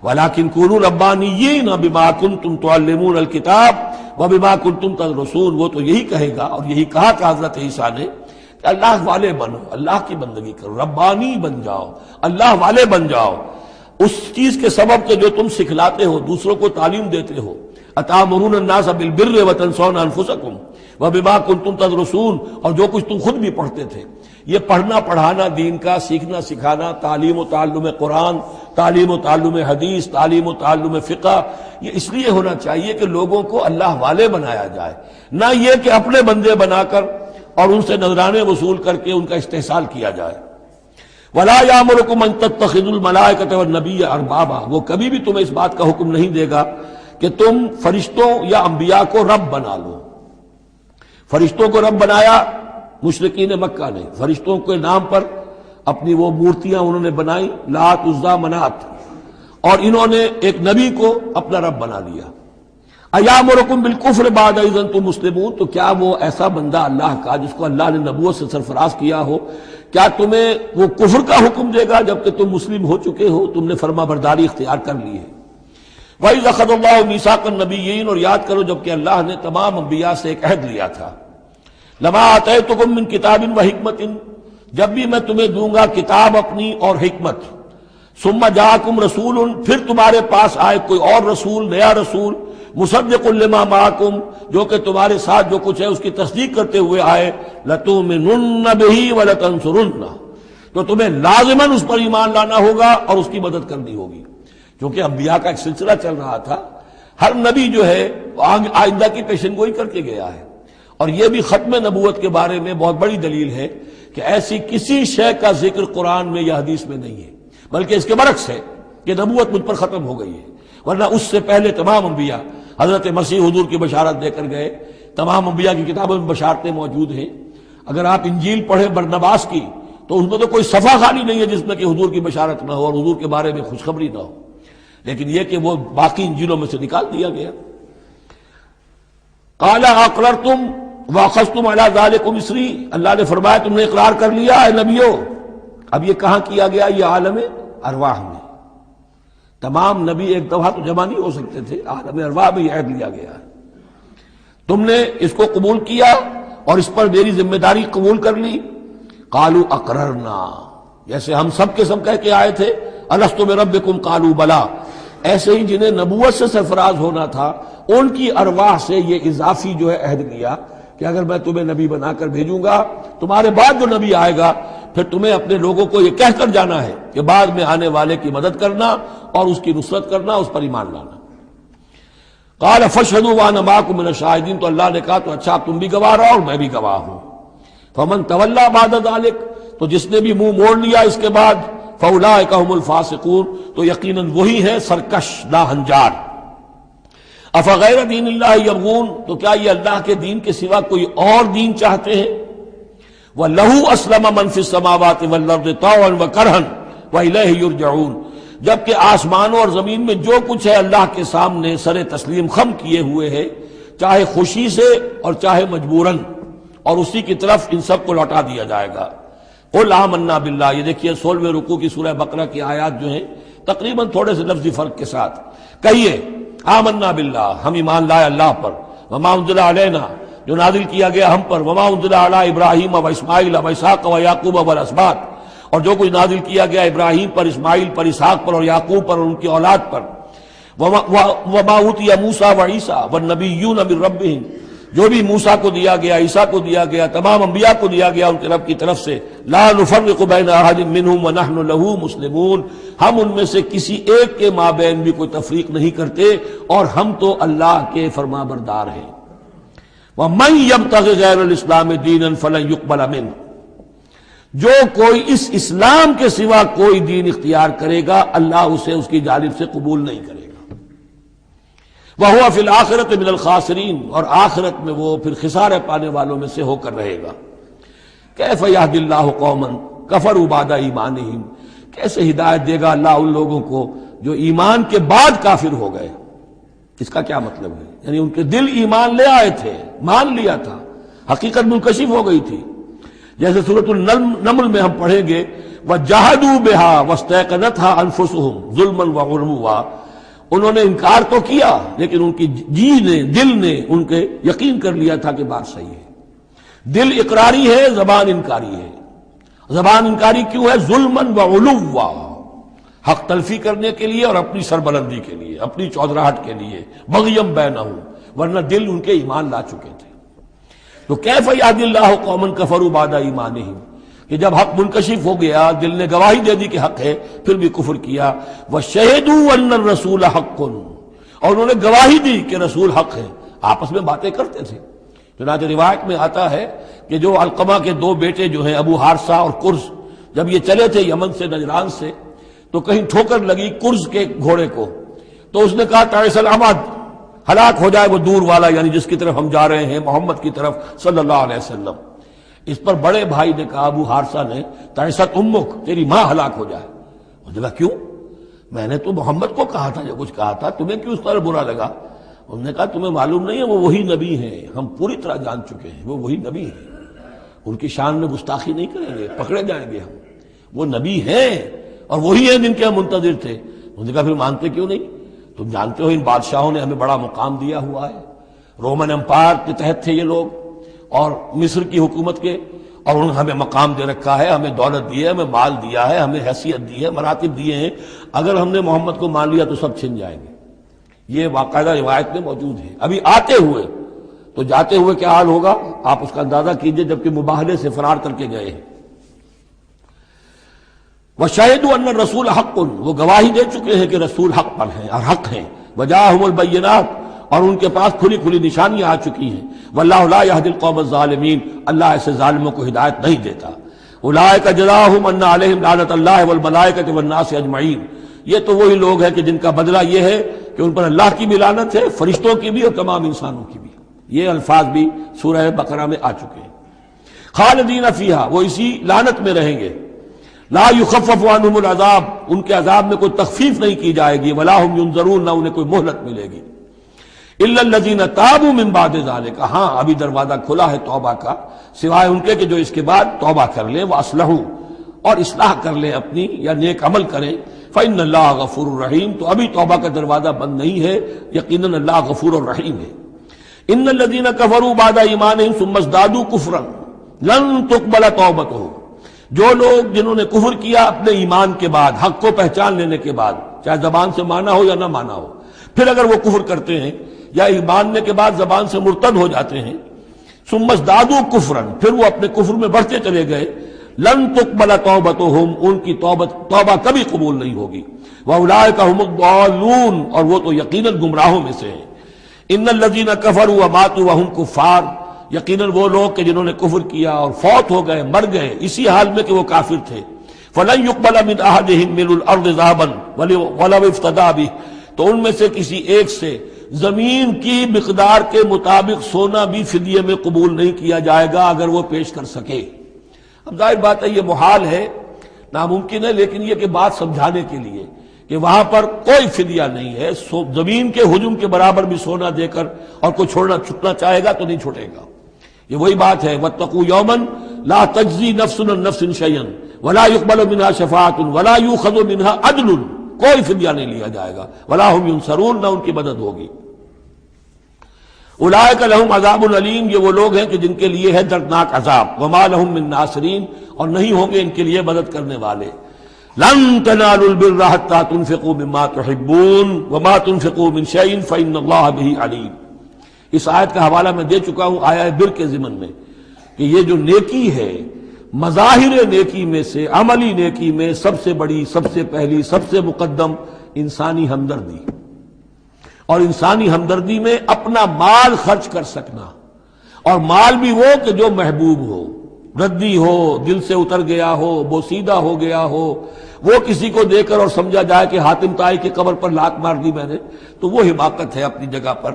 ولكن كونوا ربانيين بما كنتم تعلمون الكتاب وبما كنتم تدرسون۔ وہ تو یہی کہے گا، اور یہی کہا کہ حضرت عیسیٰ نے کہ اللہ والے بنو، اللہ کی بندگی کرو، ربانی بن جاؤ، اللہ والے بن جاؤ، اس چیز کے سبب سے جو تم سکھلاتے ہو، دوسروں کو تعلیم دیتے ہو۔ اتامرون الناس بالبر وتنسون انفسکم وبما کنتم تدرسون، اور جو کچھ تم خود بھی پڑھتے تھے۔ یہ پڑھنا پڑھانا دین کا، سیکھنا سکھانا، تعلیم و تعلم قرآن، تعلیم و تعلم حدیث، تعلیم و تعلم فقہ، یہ اس لیے ہونا چاہیے کہ لوگوں کو اللہ والے بنایا جائے، نہ یہ کہ اپنے بندے بنا کر اور ان سے نذرانے وصول کر کے ان کا استحصال کیا جائے۔ وَلَا يَأْمُرُكُمْ أَن تَتَّخِذُوا الْمَلَائِكَةَ وَالنَّبِيَّ أَرْبَابًا، وہ کبھی بھی تمہیں اس بات کا حکم نہیں دے گا کہ تم فرشتوں یا انبیاء کو رب بنا لو۔ فرشتوں کو رب بنایا مشرکین مکہ نے، فرشتوں کے نام پر اپنی وہ مورتیاں انہوں نے بنائی، لات، عزا، منات، اور انہوں نے ایک نبی کو اپنا رب بنا لیا۔ ایامرکم بالکفر بعد اذ انتم مسلمون، تو کیا وہ ایسا بندہ اللہ کا جس کو اللہ نے نبوت سے سرفراز کیا ہو، کیا تمہیں وہ کفر کا حکم دے گا جبکہ تم مسلم ہو چکے ہو، تم نے فرما برداری اختیار کر لی ہے۔ وَإِذْ أَخَذَ اللَّهُ مِيثَاقَ النَّبِيِّينَ، اور یاد کرو جب کہ اللہ نے تمام انبیاء سے ایک عہد لیا تھا، لَمَا آتَيْتُكُم مِّن كِتَابٍ وَحِكْمَةٍ، جب بھی میں تمہیں دوں گا کتاب اپنی اور حکمت، ثُمَّ جَاءَكُمْ رَسُولٌ، پھر تمہارے پاس آئے کوئی اور رسول، نیا رسول، مُصَدِّقٌ لِّمَا مَعَكُمْ، جو کہ تمہارے ساتھ جو کچھ ہے اس کی تصدیق کرتے ہوئے آئے، لَتُؤْمِنُنَّ بِهِ وَلَتَنصُرُنَّ، تو تمہیں لازماً اس پر ایمان لانا ہوگا اور اس کی مدد کرنی ہوگی، کیونکہ انبیاء کا ایک سلسلہ چل رہا تھا، ہر نبی جو ہے آئندہ کی پیشن گوئی کر کے گیا ہے، اور یہ بھی ختم نبوت کے بارے میں بہت بڑی دلیل ہے کہ ایسی کسی شے کا ذکر قرآن میں یا حدیث میں نہیں ہے، بلکہ اس کے برعکس ہے کہ نبوت مجھ پر ختم ہو گئی ہے، ورنہ اس سے پہلے تمام انبیاء حضرت مسیح حضور کی بشارت دے کر گئے، تمام انبیاء کی کتابوں میں بشارتیں موجود ہیں۔ اگر آپ انجیل پڑھیں برنباس کی تو اس میں تو کوئی صفحہ خالی نہیں ہے جس میں کہ حضور کی بشارت نہ ہو اور حضور کے بارے میں خوشخبری نہ ہو، لیکن یہ کہ وہ باقی انجیلوں میں سے نکال دیا گیا۔ قَالَ أَقْرَرْتُمْ وَأَخَذْتُمْ عَلَىٰ ذَلِكُمْ إِصْرِي، اللہ نے فرمایا تم نے اقرار کر لیا اے نبیوں۔ اب یہ کہاں کیا گیا؟ یہ عالم ارواح میں، تمام نبی ایک دفعہ تو جمع نہیں ہو سکتے تھے، عالم ارواح میں یہ عہد لیا گیا ہے، تم نے اس کو قبول کیا اور اس پر میری ذمہ داری قبول کر لی۔ قالوا اقررنا، جیسے ہم سب کے سب کہہ کے آئے تھے الست بربکم قالوا بلا، ایسے ہی جنہیں نبوت سے سرفراز ہونا تھا ان کی ارواح سے یہ اضافی جو ہے عہد لیا کہ اگر میں تمہیں نبی بنا کر بھیجوں گا، تمہارے بعد جو نبی آئے گا پھر تمہیں اپنے لوگوں کو یہ کہہ کر جانا ہے کہ بعد میں آنے والے کی مدد کرنا اور اس کی نصرت کرنا، اس پر ایمان لانا۔ قال فاشهدوا وانا معكم من الشاهدين، تو اللہ نے کہا تو اچھا تم بھی گواہ رہو اور میں بھی گواہ ہوں۔ فمن تولى بعد ذلك، تو جس نے بھی منہ موڑ لیا اس کے بعد، فاولئک هم الفاسقون، تو یقیناً وہی ہے سرکش ناہنجار۔ افغیر دین اللہ یبغون، تو کیا یہ اللہ کے دین کے سوا کوئی اور دین چاہتے ہیں؟ وَلَهُ أَسْلَمَ مَنْ فِي السَّمَاوَاتِ وَالْأَرْضِ طَوْعًا وَكَرْهًا وَإِلَيْهِ يُرْجَعُونَ، جبکہ آسمانوں اور زمین میں جو کچھ ہے اللہ کے سامنے سر تسلیم خم کیے ہوئے ہے، چاہے خوشی سے اور چاہے مجبوراً، اور اسی کی طرف ان سب کو لوٹا دیا جائے گا۔ قُلْ آمَنَّا بِاللَّهِ، یہ دیکھیے 16ویں رکوع کی سورہ بقرہ کی آیات جو ہیں تقریباً تھوڑے سے لفظی فرق کے ساتھ، کہیے آمنا باللہ، ہم ایمان لائے اللہ پر، وما انزل علینا، جو نازل کیا گیا ہم پر، وما انزل علی ابراہیم و اسماعیل و اسحاق و یعقوب والاسباط، اور جو کچھ نازل کیا گیا ابراہیم پر، اسماعیل پر، اسحاق پر اور یعقوب پر اور ان کی اولاد پر، وما اوتی موسیٰ و عیسیٰ والنبیون من ربہم، جو بھی موسیٰ کو دیا گیا، عیسیٰ کو دیا گیا، تمام انبیاء کو دیا گیا ان کے رب کی طرف سے، لا نفرق بین احد منہم ونحن لہ مسلمون، ہم ان میں سے کسی ایک کے مابین بھی کوئی تفریق نہیں کرتے اور ہم تو اللہ کے فرما بردار ہیں۔ وَمَن يَبْتَغِ غَيْرَ الْإِسْلَامِ دِينًا فَلَن يُقْبَلَ مِنْهُ، جو کوئی اس اسلام کے سوا کوئی دین اختیار کرے گا اللہ اسے اس کی جانب سے قبول نہیں کرے گا۔ وَهُوَ فِي الْآخِرَةِ مِنَ الْخَاسِرِينَ، اور آخرت میں وہ پھر خسارے پانے والوں میں سے ہو کر رہے گا۔ كَيْفَ يَهْدِي اللَّهُ قَوْمًا كَفَرُوا بَعْدَ إِيمَانِهِمْ، کیسے ہدایت دے گا اللہ ان لوگوں کو جو ایمان کے بعد کافر ہو گئے۔ اس کا کیا مطلب ہے؟ یعنی ان کے دل ایمان لے آئے تھے، مان لیا تھا، حقیقت منکشف ہو گئی تھی۔ جیسے سورۃ النمل میں ہم پڑھیں گے وَجَحَدُوا بِهَا وَاسْتَيْقَنَتْهَا أَنفُسُهُمْ ظُلْمًا وَعُلُوًّا، انہوں نے انکار تو کیا لیکن ان کی جی نے، دل نے ان کے یقین کر لیا تھا کہ بات صحیح ہے۔ دل اقراری ہے، زبان انکاری ہے۔ زبان انکاری کیوں ہے؟ ظلمًا وعلوا، حق تلفی کرنے کے لیے اور اپنی سربلندی کے لیے، اپنی چودراہٹ کے لیے، بغیم بینہم، ورنہ دل ان کے ایمان لا چکے تھے۔ تو کیف یہدی اللہ قوما کفروا بعد ایمانہم، کہ جب حق منکشف ہو گیا، دل نے گواہی دے دی کہ حق ہے، پھر بھی کفر کیا۔ وَشَهِدُوا أَنَّ الرَّسُولَ حَقٌّ، اور انہوں نے گواہی دی کہ رسول حق ہے، آپس میں باتیں کرتے تھے۔ چنانچہ روایت میں آتا ہے کہ جو علقمہ کے دو بیٹے جو ہیں ابو حارثہ اور کرز، جب یہ چلے تھے یمن سے، نجران سے، تو کہیں ٹھوکر لگی کرز کے گھوڑے کو، تو اس نے کہا تعس العمد، ہلاک ہو جائے وہ دور والا، یعنی جس کی طرف ہم جا رہے ہیں، محمد کی طرف صلی اللہ علیہ وسلم۔ اس پر بڑے بھائی نے کہا، ابو حارثہ نے، تعست امک، تیری ماں ہلاک ہو جائے۔ اس نے کہا کیوں؟ میں نے تو محمد کو کہا تھا، جو کچھ کہا تھا، تمہیں کیوں اس طرح برا لگا؟ انہوں نے کہا تمہیں معلوم نہیں ہے وہ وہی نبی ہیں، ہم پوری طرح جان چکے ہیں وہ وہی نبی ہیں، ان کی شان میں گستاخی نہیں کریں گے، پکڑے جائیں گے ہم، وہ نبی ہیں اور وہی ہیں جن کے ہم منتظر تھے۔ انہوں نے کہا پھر مانتے کیوں نہیں؟ تم جانتے ہو ان بادشاہوں نے ہمیں بڑا مقام دیا ہوا ہے، رومن امپائر کے تحت تھے یہ لوگ اور مصر کی حکومت کے، اور انہوں نے ہمیں مقام دے رکھا ہے، ہمیں دولت دی ہے، ہمیں مال دیا ہے، ہمیں حیثیت دی ہے، مراتب دیے ہیں، اگر ہم نے محمد کو مان لیا تو سب چھن جائیں گے۔ یہ باقاعدہ روایت میں موجود ہے۔ ابھی آتے ہوئے تو جاتے ہوئے کیا حال ہوگا آپ اس کا اندازہ کیجئے، جبکہ مباہلے سے فرار کر کے گئے ہیں۔ وَشَهِدُوا أَنَّ الرَّسُولَ حَقٌّ، وہ گواہی دے چکے ہیں کہ رسول حق پر ہیں اور حق ہیں۔ وَجَاءَهُمُ الْبَيِّنَاتُ، اور ان کے پاس کھلی کھلی نشانیاں آ چکی ہیں۔ وَاللَّهُ لَا يَهْدِي الْقَوْمَ الظَّالِمِينَ، اللہ ایسے ظالموں کو ہدایت نہیں دیتا۔ أُولَٰئِكَ جَزَاؤُهُمْ أَنَّ عَلَيْهِمْ لَعْنَةَ اللَّهِ وَالْمَلَائِكَةِ وَالنَّاسِ أَجْمَعِينَ، یہ تو وہی لوگ ہیں کہ جن کا بدلہ یہ ہے کہ ان پر اللہ کی بھی لعنت ہے، فرشتوں کی بھی اور تمام انسانوں کی بھی۔ یہ الفاظ بھی سورہ بقرہ میں آ چکے ہیں۔ خالدین فیہا، وہ اسی لعنت میں رہیں گے۔ لا یخفف عنہم العذاب، ان کے عذاب میں کوئی تخفیف نہیں کی جائے گی۔ ولا ہم ینظرون، نہ انہیں کوئی مہلت ملے گی۔ الا الذین تابوا من بعد ذلک، ہاں ابھی دروازہ کھلا ہے توبہ کا، سوائے ان کے کہ جو اس کے بعد توبہ کر لیں، واصلحوا، اور اصلاح کر لیں اپنی یا نیک عمل کریں۔ فإن اللہ غفور الرحیم، تو ابھی توبہ کا دروازہ بند نہیں ہے، یقیناً اللہ غفور الرحیم ہے۔ ان الذین کفروا بعد ایمانہم ثم ازدادوا کفرا لن تقبل توبتہم، جو لوگ جنہوں نے کفر کیا اپنے ایمان کے بعد، حق کو پہچان لینے کے بعد، چاہے زبان سے مانا ہو یا نہ مانا ہو، پھر اگر وہ کفر کرتے ہیں یا ماننے کے بعد زبان سے مرتد ہو جاتے ہیں، ثم ازدادوا کفرا، پھر وہ اپنے کفر میں بڑھتے چلے گئے، لن تقبل توبتہم، ان کی توبہ کبھی قبول نہیں ہوگی۔ واولئک هم الضالون، اور وہ تو یقیناً گمراہوں میں سے ہیں۔ ان الذین کفروا وماتوا وهم کفار، یقیناً وہ لوگ کہ جنہوں نے کفر کیا اور فوت ہو گئے، مر گئے اسی حال میں کہ وہ کافر تھے، فلن يقبل من احدهم ملء الارض ذهبا ولو افتدى به، تو ان میں سے کسی ایک سے زمین کی مقدار کے مطابق سونا بھی فدیے میں قبول نہیں کیا جائے گا اگر وہ پیش کر سکے۔ اب ظاہر بات ہے یہ محال ہے، ناممکن ہے، لیکن یہ کہ بات سمجھانے کے لیے کہ وہاں پر کوئی فدیہ نہیں ہے، زمین کے حجم کے برابر بھی سونا دے کر اور کوئی چھٹنا چاہے گا تو نہیں چھوٹے گا۔ یہ وہی بات ہے وَاتَّقُوا يَوْمًا لَا تَجْزِي نَفْسٌ عَن نَفْسٍ شَيْئًا وَلَا يُقْبَلُ مِنْهَا شَفَاعَةٌ وَلَا يُؤْخَذُ مِنْهَا عَدْلٌ، کوئی فدیہ نہیں لیا جائے گا، وَلَا هُمْ يُنصَرُونَ، نہ ان کی مدد ہوگی۔ اولئک لہم عذاب علیم، یہ وہ لوگ ہیں کہ جن کے لیے ہے دردناک عذاب، وما لہم من ناصرین، اور نہیں ہوں گے ان کے لیے مدد کرنے والے۔ لن تنالوا البر حتى تنفقوا مما تحبون وما تنفقوا من شيء فإن الله به علیم۔ اس آیت کا حوالہ میں دے چکا ہوں آیہ بر کے ضمن میں کہ یہ جو نیکی ہے، مظاہر نیکی میں سے، عملی نیکی میں سب سے بڑی، سب سے پہلی، سب سے مقدم انسانی ہمدردی، اور انسانی ہمدردی میں اپنا مال خرچ کر سکنا، اور مال بھی وہ کہ جو محبوب ہو، ردی ہو، دل سے اتر گیا ہو، بوسیدہ ہو گیا ہو، وہ کسی کو دے کر اور سمجھا جائے کہ حاتم طائی کی قبر پر لات مار دی میں نے، تو وہ حماقت ہے اپنی جگہ پر۔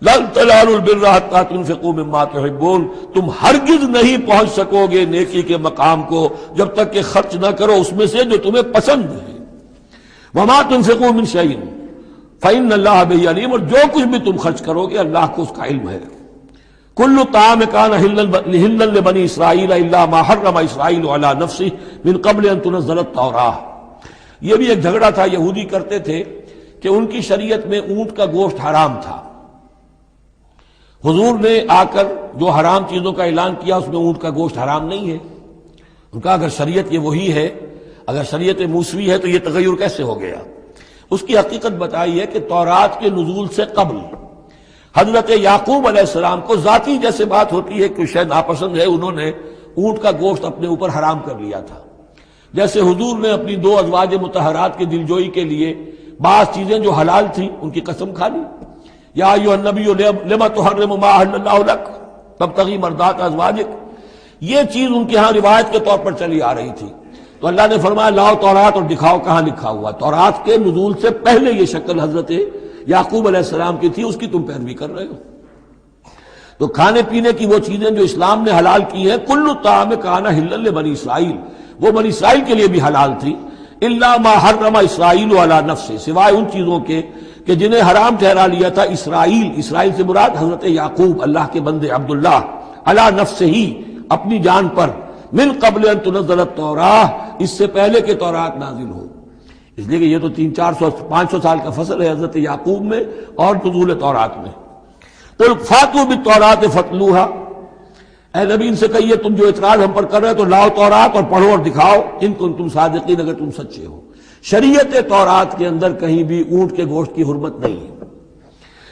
لن تنالوا البر حتى تنفقوا مما تحبون، تم ہرگز نہیں پہنچ سکو گے نیکی کے مقام کو جب تک کہ خرچ نہ کرو اس میں سے جو تمہیں پسند ہے۔ وما تنفقوا من شيء فإن الله به علیم، اور جو کچھ بھی تم خرچ کرو گے اللہ کو اس کا علم ہے۔ کل طعام کان حلا لبنی اسرائیل الا ما حرم اسرائیل علی نفسہ من قبل ان تنزل التوراۃ۔ یہ بھی ایک جھگڑا تھا، یہودی کرتے تھے کہ ان کی شریعت میں اونٹ کا گوشت حرام تھا۔ حضور نے آ کر جو حرام چیزوں کا اعلان کیا اس میں اونٹ کا گوشت حرام نہیں ہے۔ ان کا اگر شریعت یہ وہی ہے، اگر شریعت موسوی ہے تو یہ تغیر کیسے ہو گیا؟ اس کی حقیقت بتائی ہے کہ تورات کے نزول سے قبل حضرت یعقوب علیہ السلام کو ذاتی جیسے بات ہوتی ہے کہ شاید ناپسند ہے، انہوں نے اونٹ کا گوشت اپنے اوپر حرام کر لیا تھا۔ جیسے حضور نے اپنی 2 ازواج مطہرات کی دلجوئی کے لیے بعض چیزیں جو حلال تھیں ان کی قسم کھا لی، یا ایھا النبی لما تحرم ما احل اللہ لک تبتغی مرضات ازواجک، یہ چیز ان کے ہاں روایت کے طور پر چلی آ رہی تھی۔ تو اللہ نے فرمایا لاؤ تورات اور دکھاؤ کہاں لکھا ہوا۔ تورات کے نزول سے پہلے یہ شکل حضرت یعقوب علیہ السلام کی تھی، اس کی تم پیروی کر رہے ہو۔ تو کھانے پینے کی وہ چیزیں جو اسلام نے حلال کی ہیں، کل طعام کان حلا لبنی اسرائیل، وہ بنی اسرائیل کے لیے بھی حلال تھی، الا ما حرم اسرائیل علی نفسہ، سوائے ان چیزوں کے کہ جنہیں حرام ٹھہرا لیا تھا اسرائیل، اسرائیل سے مراد حضرت یعقوب اللہ کے بندے عبداللہ، علی نفسہ ہی، اپنی جان پر، من قبل ان تنزل التوراۃ، اس سے پہلے کہ تورات نازل ہو۔ اس لیے کہ یہ تو 300-400-500 سال کا فصل ہے حضرت یعقوب میں اور نزول تورات میں۔ قل فاتوا بالتوراۃ فاتلوها، اے نبی ان سے کہیے تم جو اعتراض ہم پر کر رہے تو لاؤ تورات اور پڑھو اور دکھاؤ ان کنتم صادقین، اگر تم سچے ہو۔ شریعت تورات کے اندر کہیں بھی اونٹ کے گوشت کی حرمت نہیں ہے۔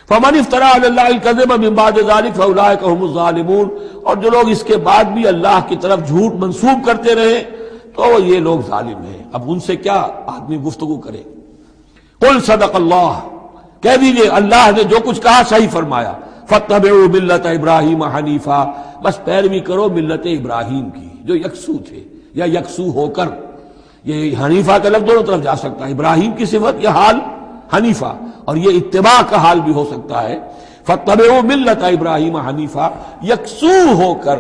فمن افترى على الله الكذب من بعد ذلك فاولئك هم الظالمون، اور جو لوگ اس کے بعد بھی اللہ کی طرف جھوٹ منسوب کرتے رہے تو یہ لوگ ظالم ہیں۔ اب ان سے کیا آدمی گفتگو کرے؟ قل صدق اللہ، کہہ دیجئے اللہ نے جو کچھ کہا صحیح فرمایا۔ فاتبعوا ملت ابراہیم حنیفا، بس پیروی کرو ملت ابراہیم کی جو یکسو تھے یا یکسو ہو کر، یہ حنیفہ کا لفظ دونوں طرف جا سکتا ہے، ابراہیم کی صفت یا حال حنیفہ، اور یہ اتباع کا حال بھی ہو سکتا ہے۔ فاتبعوا ملت ابراہیم حنیفہ، یکسو ہو کر،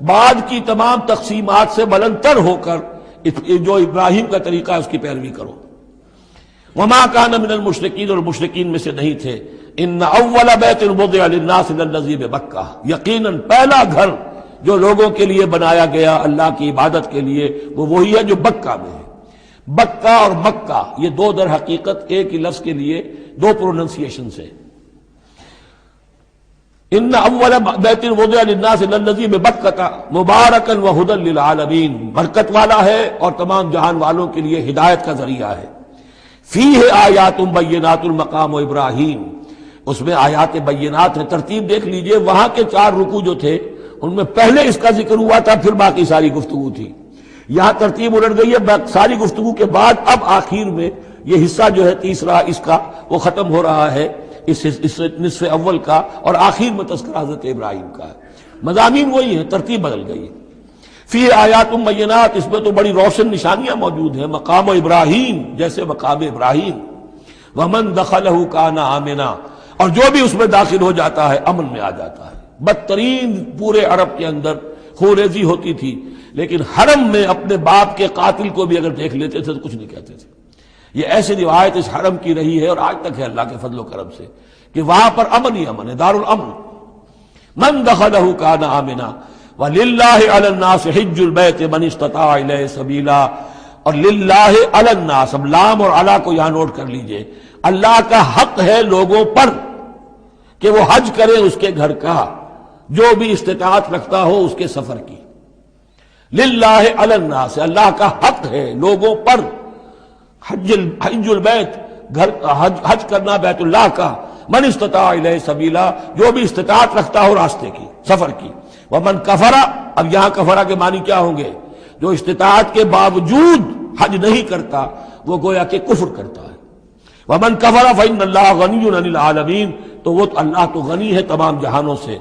بعد کی تمام تقسیمات سے بلندتر ہو کر جو ابراہیم کا طریقہ ہے اس کی پیروی کرو۔ وما کان من المشرکین، اور مشرکین میں سے نہیں تھے۔ ان اول بیت وضع للناس للذی ببکہ، یقیناً پہلا گھر جو لوگوں کے لیے بنایا گیا اللہ کی عبادت کے لیے وہ وہی ہے جو بکہ میں ہے۔ بکہ اور مکہ یہ دو در حقیقت ایک ہی لفظ کے لیے 2 پروننسیشن سے۔ ان اول بیت وضع للناس للذی ببکہ مبارکا وہدی للعالمین، برکت والا ہے اور تمام جہان والوں کے لیے ہدایت کا ذریعہ ہے۔ فیہ آیات بینات المقام ابراہیم، اس میں آیات بینات ہیں۔ ترتیب دیکھ لیجئے، وہاں کے 4 رکوع جو تھے ان میں پہلے اس کا ذکر ہوا تھا، پھر باقی ساری گفتگو تھی۔ یہاں ترتیب الٹ گئی ہے، ساری گفتگو کے بعد اب آخر میں یہ حصہ جو ہے تیسرا اس کا وہ ختم ہو رہا ہے، اس نصف اول کا، اور آخر میں تذکرہ حضرت ابراہیم کا ہے۔ مضامین وہی ہیں، ترتیب بدل گئی ہے۔ فی آیات بینات، اس میں تو بڑی روشن نشانیاں موجود ہیں۔ مقام ابراہیم، جیسے مقام ابراہیم، ومن دخلہ کان آمنا، اور جو بھی اس میں داخل ہو جاتا ہے امن میں آ جاتا ہے۔ بدترین پورے عرب کے اندر خوریزی ہوتی تھی، لیکن حرم میں اپنے باپ کے قاتل کو بھی اگر دیکھ لیتے تھے تو کچھ نہیں کہتے تھے۔ یہ ایسی روایت اس حرم کی رہی ہے اور آج تک ہے اللہ کے فضل و کرم سے کہ وہاں پر امن ہی امن ہے، دار الامن۔ من دخلہ کان آمنا وَلِلَّهِ عَلَى النَّاسِ حِجُّ الْبَيْتِ مَنِ اسْتَطَاعَ إِلَيْهِ سَبِيلًا، اور للہ علی الناس، اب لام اور علی کو یہاں نوٹ کر لیجئے، اللہ کا حق ہے لوگوں پر کہ وہ حج کرے اس کے گھر کا، جو بھی استطاعت رکھتا ہو اس کے سفر کی۔ للہ علی الناس، اللہ کا حق ہے لوگوں پر، حج البیت، حج کرنا بیت اللہ کا، من استطاع الیہ سبیلا، جو بھی استطاعت رکھتا ہو راستے کی، سفر کی۔ ومن کفر، اب یہاں کفرہ کے معنی کیا ہوں گے؟ جو استطاعت کے باوجود حج نہیں کرتا وہ گویا کہ کفر کرتا ہے۔ ومن کفر فإن اللہ غنی عن العالمین، تو وہ اللہ تو غنی ہے تمام جہانوں سے۔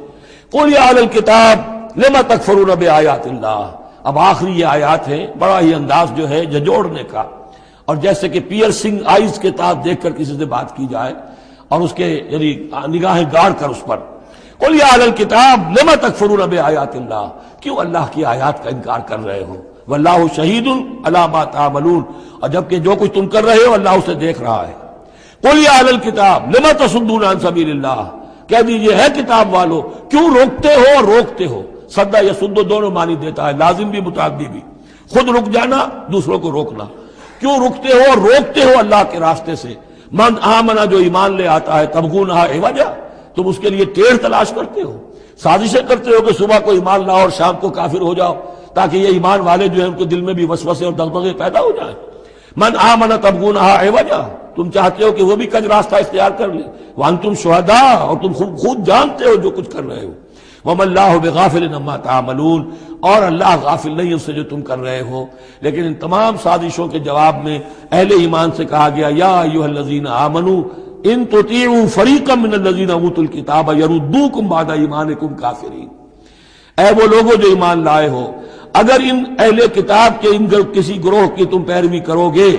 قل یا اہل الکتاب لم تکفرون بآیات اللہ، اب آخری یہ آیات ہیں، بڑا ہی انداز جو ہے جھنجھوڑنے کا، اور جیسے کہ پیئرسنگ آئیز کے ساتھ دیکھ کر کسی سے بات کی جائے اور اس کے یعنی نگاہیں گاڑ کر اس پر۔ قل یا اہل الکتاب لم تکفرون بآیات اللہ، کیوں اللہ کی آیات کا انکار کر رہے ہو؟ واللہ شہید علی ما تعملون، اور جبکہ جو کچھ تم کر رہے ہو اللہ اسے دیکھ رہا ہے۔ قل یا اہل الکتاب لم تصدون عن سبیل اللہ، کہہ دیجئے ہے کتاب والو کیوں روکتے ہو اور روکتے ہو؟ صدا یصد دونوں معنی دیتا ہے، لازم بھی متعدی بھی، خود رک جانا، دوسروں کو روکنا۔ کیوں رکتے ہو اور روکتے ہو اللہ کے راستے سے؟ من آمنا، جو ایمان لے آتا ہے، تبغونہا عوجا، تم اس کے لیے ٹیڑھ تلاش کرتے ہو، سازشیں کرتے ہو کہ صبح کو ایمان لاؤ اور شام کو کافر ہو جاؤ، تاکہ یہ ایمان والے جو ہیں ان کے دل میں بھی وسوسے اور دغدغے پیدا ہو جائیں۔ من آمن تبغونہا عوجا، تم چاہتے ہو کہ وہ بھی کج راستہ اختیار کر لے، وانتم شہداء، اور تم خود جانتے ہو جو کچھ کر رہے ہو۔ وما اللہ بغافل عما تعملون، اور اللہ غافل نہیں اس سے جو تم کر رہے ہو۔ لیکن ان تمام سازشوں کے جواب میں اہل ایمان سے کہا گیا یا ایھا الذین آمنوا ان تطیعوا فریقا من الذین اوتوا الکتاب یردوکم بعد ایمانکم کافرین، اے وہ لوگوں جو ایمان لائے ہو، اگر ان اہل کتاب کے ان کسی گروہ کی تم پیروی کرو گے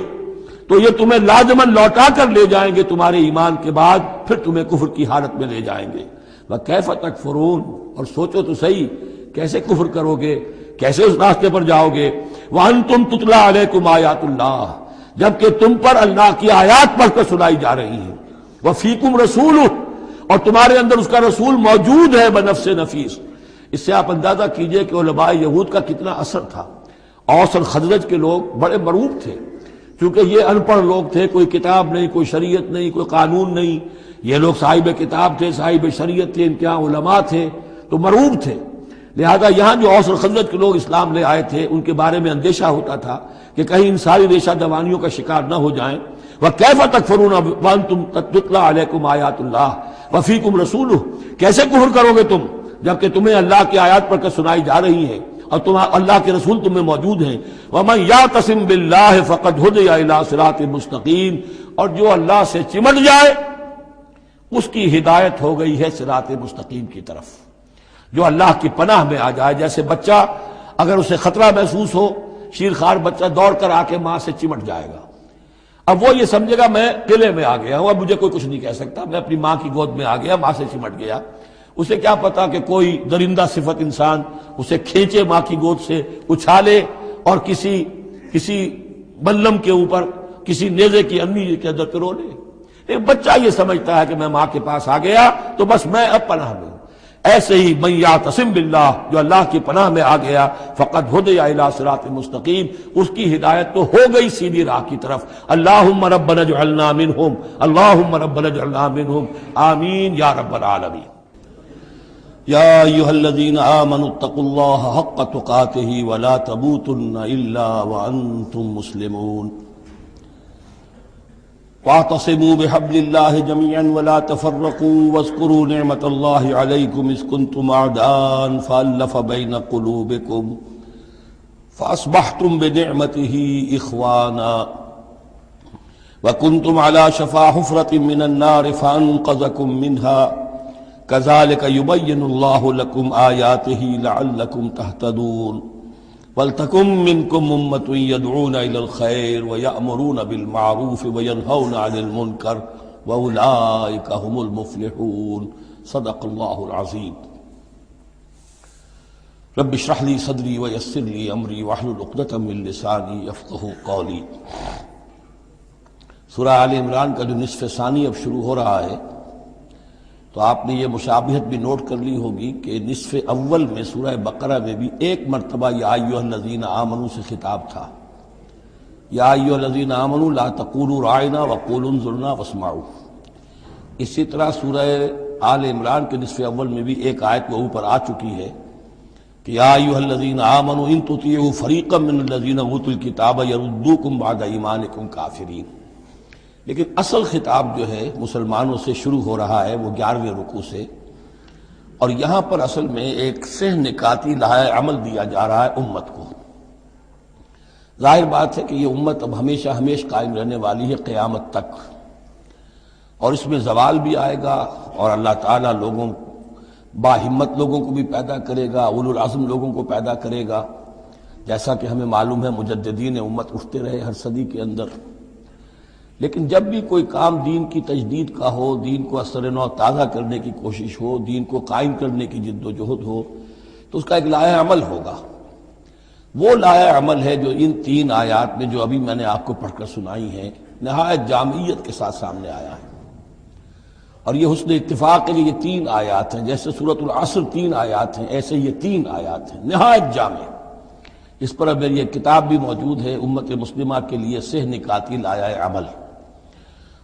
تو یہ تمہیں لازماً لوٹا کر لے جائیں گے تمہارے ایمان کے بعد، پھر تمہیں کفر کی حالت میں لے جائیں گے۔ وَكَيْفَ تَكْفُرُونَ، اور سوچو تو صحیح کیسے کفر کرو گے، کیسے اس راستے پر جاؤ گے۔ وَأَنْتُمْ تُتْلَىٰ عَلَيْكُمْ آیَاتُ اللَّهِ، جبکہ تم پر اللہ کی آیات پڑھ کر سنائی جا رہی ہیں۔ وَفِيكُمْ رَسُولُهُ، اور تمہارے اندر اس کا رسول موجود ہے بنفس نفیس۔ اس سے آپ اندازہ کیجئے کہ علماء یہود کا کتنا اثر تھا۔ اوس اور خزرج کے لوگ بڑے مرعوب تھے، کیونکہ یہ ان پڑھ لوگ تھے، کوئی کتاب نہیں، کوئی شریعت نہیں، کوئی قانون نہیں۔ یہ لوگ صاحب کتاب تھے، صاحب شریعت تھے، ان کے یہاں علماء تھے، تو مرعوب تھے۔ لہذا یہاں جو اوس اور خزرج کے لوگ اسلام لے آئے تھے ان کے بارے میں اندیشہ ہوتا تھا کہ کہیں ان ساری ریشہ دوانیوں کا شکار نہ ہو جائیں۔ وَكَيْفَ تَكْفُرُونَ وَأَنْتُمْ تُتْلَىٰ عَلَيْكُمْ آیَاتُ اللَّهِ وَفِيكُمْ رَسُولُهُ، کیسے کفر کرو گے تم جبکہ تمہیں اللہ کی آیات پڑھ کر سنائی جا رہی ہیں اور اللہ کے رسول تم میں موجود ہیں۔ وَمَن يَعْتَصِم بِاللَّهِ فَقَدْ هُدِيَ إِلَىٰ صِرَاطٍ مُسْتَقِيمٍ، اور جو اللہ سے چمٹ جائے اس کی ہدایت ہو گئی ہے صراط مستقیم کی طرف۔ جو اللہ کی پناہ میں آ جائے، جیسے بچہ اگر اسے خطرہ محسوس ہو، شیرخوار بچہ دوڑ کر آ کے ماں سے چمٹ جائے گا، اب وہ یہ سمجھے گا میں قلعے میں آ گیا ہوں، اب مجھے کوئی کچھ نہیں کہہ سکتا، میں اپنی ماں کی گود میں آ گیا، ماں سے چمٹ گیا۔ اسے کیا پتا کہ کوئی درندہ صفت انسان اسے کھینچے ماں کی گود سے، اچھالے اور کسی بلم کے اوپر کسی نیزے کی انی کے اندر پرو لے۔ ایک بچہ یہ سمجھتا ہے کہ میں ماں کے پاس آ گیا تو بس میں اب پناہ میں ہوں۔ ایسے ہی من یعتصم باللہ، جو اللہ کی پناہ میں آ گیا، فقد ہدی الی صراط مستقیم، اس کی ہدایت تو ہو گئی سیدھی راہ کی طرف۔ اللہم ربنا اجعلنا منہم، اللہم ربنا اجعلنا منہم، آمین یا رب العالمین۔ یا ایھا الذین آمنوا اتقوا اللہ حق تقاتہ ولا تموتن الا وانتم مسلمون۔ واعتصموا بحبل اللہ جميعا ولا تفرقوا واذكروا نعمة اللہ علیکم اذ کنتم اعداء فألف بین قلوبکم فاصبحتم بنعمته اخوانا وکنتم على شفا حفرة من النار فانقذکم منها كذلك يبين الله لكم آياته لعلكم تهتدون وَلْتَكُن مِّنكُمْ أُمَّةٌ يَدْعُونَ إِلَى الْخَيْرِ وَيَأْمُرُونَ بِالْمَعْرُوفِ وَيَنْهَوْنَ عَنِ الْمُنكَرِ وَأُولَٰئِكَ هُمُ الْمُفْلِحُونَ۔ صدق اللہ العظیم۔ رب اشرح لي صدری ويسر لي أمری واحلل عقدۃ من لسانی یفقہوا قولی۔ سورہ آل عمران کا جو نصف ثانی اب شروع ہو رہا ہے، تو آپ نے یہ مشابہت بھی نوٹ کر لی ہوگی کہ نصف اول میں سورہ بقرہ میں بھی ایک مرتبہ یا ایھا الذین آمنوا سے خطاب تھا، یا ایھا الذین آمنوا لا تقولوا راعنا وقولوا انظرنا واسمعوا۔ اسی طرح سورہ آل عمران کے نصف اول میں بھی ایک آیت وہ اوپر آ چکی ہے کہ یا ایھا الذین آمنوا ان تطیعوا فریقا من الذین اوتوا الکتاب یردوکم بعد ایمانکم کافرین، لیکن اصل خطاب جو ہے مسلمانوں سے شروع ہو رہا ہے وہ 11ویں رکوع سے، اور یہاں پر اصل میں ایک سہ نکاتی لائحہ عمل دیا جا رہا ہے امت کو۔ ظاہر بات ہے کہ یہ امت اب ہمیشہ ہمیشہ قائم رہنے والی ہے قیامت تک، اور اس میں زوال بھی آئے گا، اور اللہ تعالیٰ لوگوں باہمت لوگوں کو بھی پیدا کرے گا، اولو العزم لوگوں کو پیدا کرے گا، جیسا کہ ہمیں معلوم ہے مجددین امت اٹھتے رہے ہر صدی کے اندر۔ لیکن جب بھی کوئی کام دین کی تجدید کا ہو، دین کو اثر نو تازہ کرنے کی کوشش ہو، دین کو قائم کرنے کی جد و جہد ہو، تو اس کا ایک لائحہ عمل ہوگا۔ وہ لائحہ عمل ہے جو ان 3 آیات میں جو ابھی میں نے آپ کو پڑھ کر سنائی ہیں نہایت جامعیت کے ساتھ سامنے آیا ہے، اور یہ حسن اتفاق ہے کہ یہ 3 آیات ہیں، جیسے سورۃ العصر 3 آیات ہیں، ایسے یہ 3 آیات ہیں نہایت جامع۔ اس پر اب میری ایک کتاب بھی موجود ہے امت مسلمہ کے لیے سہ نکاتی لائحہ عمل،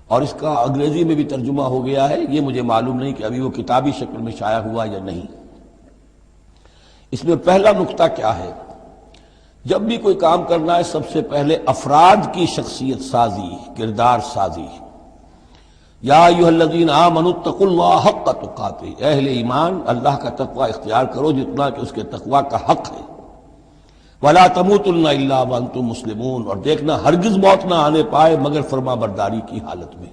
اور اس کا انگریزی میں بھی ترجمہ ہو گیا ہے، یہ مجھے معلوم نہیں کہ ابھی وہ کتابی شکل میں شائع ہوا یا نہیں۔ اس میں پہلا نقطہ کیا ہے؟ جب بھی کوئی کام کرنا ہے سب سے پہلے افراد کی شخصیت سازی، کردار سازی۔ یا ایھا الذین آمنوا اتقوا اللہ حق تقاتہ، اہل ایمان اللہ کا تقوی اختیار کرو جتنا کہ اس کے تقوی کا حق ہے۔ ولا تموتن الا وانتم مسلمون، اور دیکھنا ہرگز موت نہ آنے پائے مگر فرما برداری کی حالت میں۔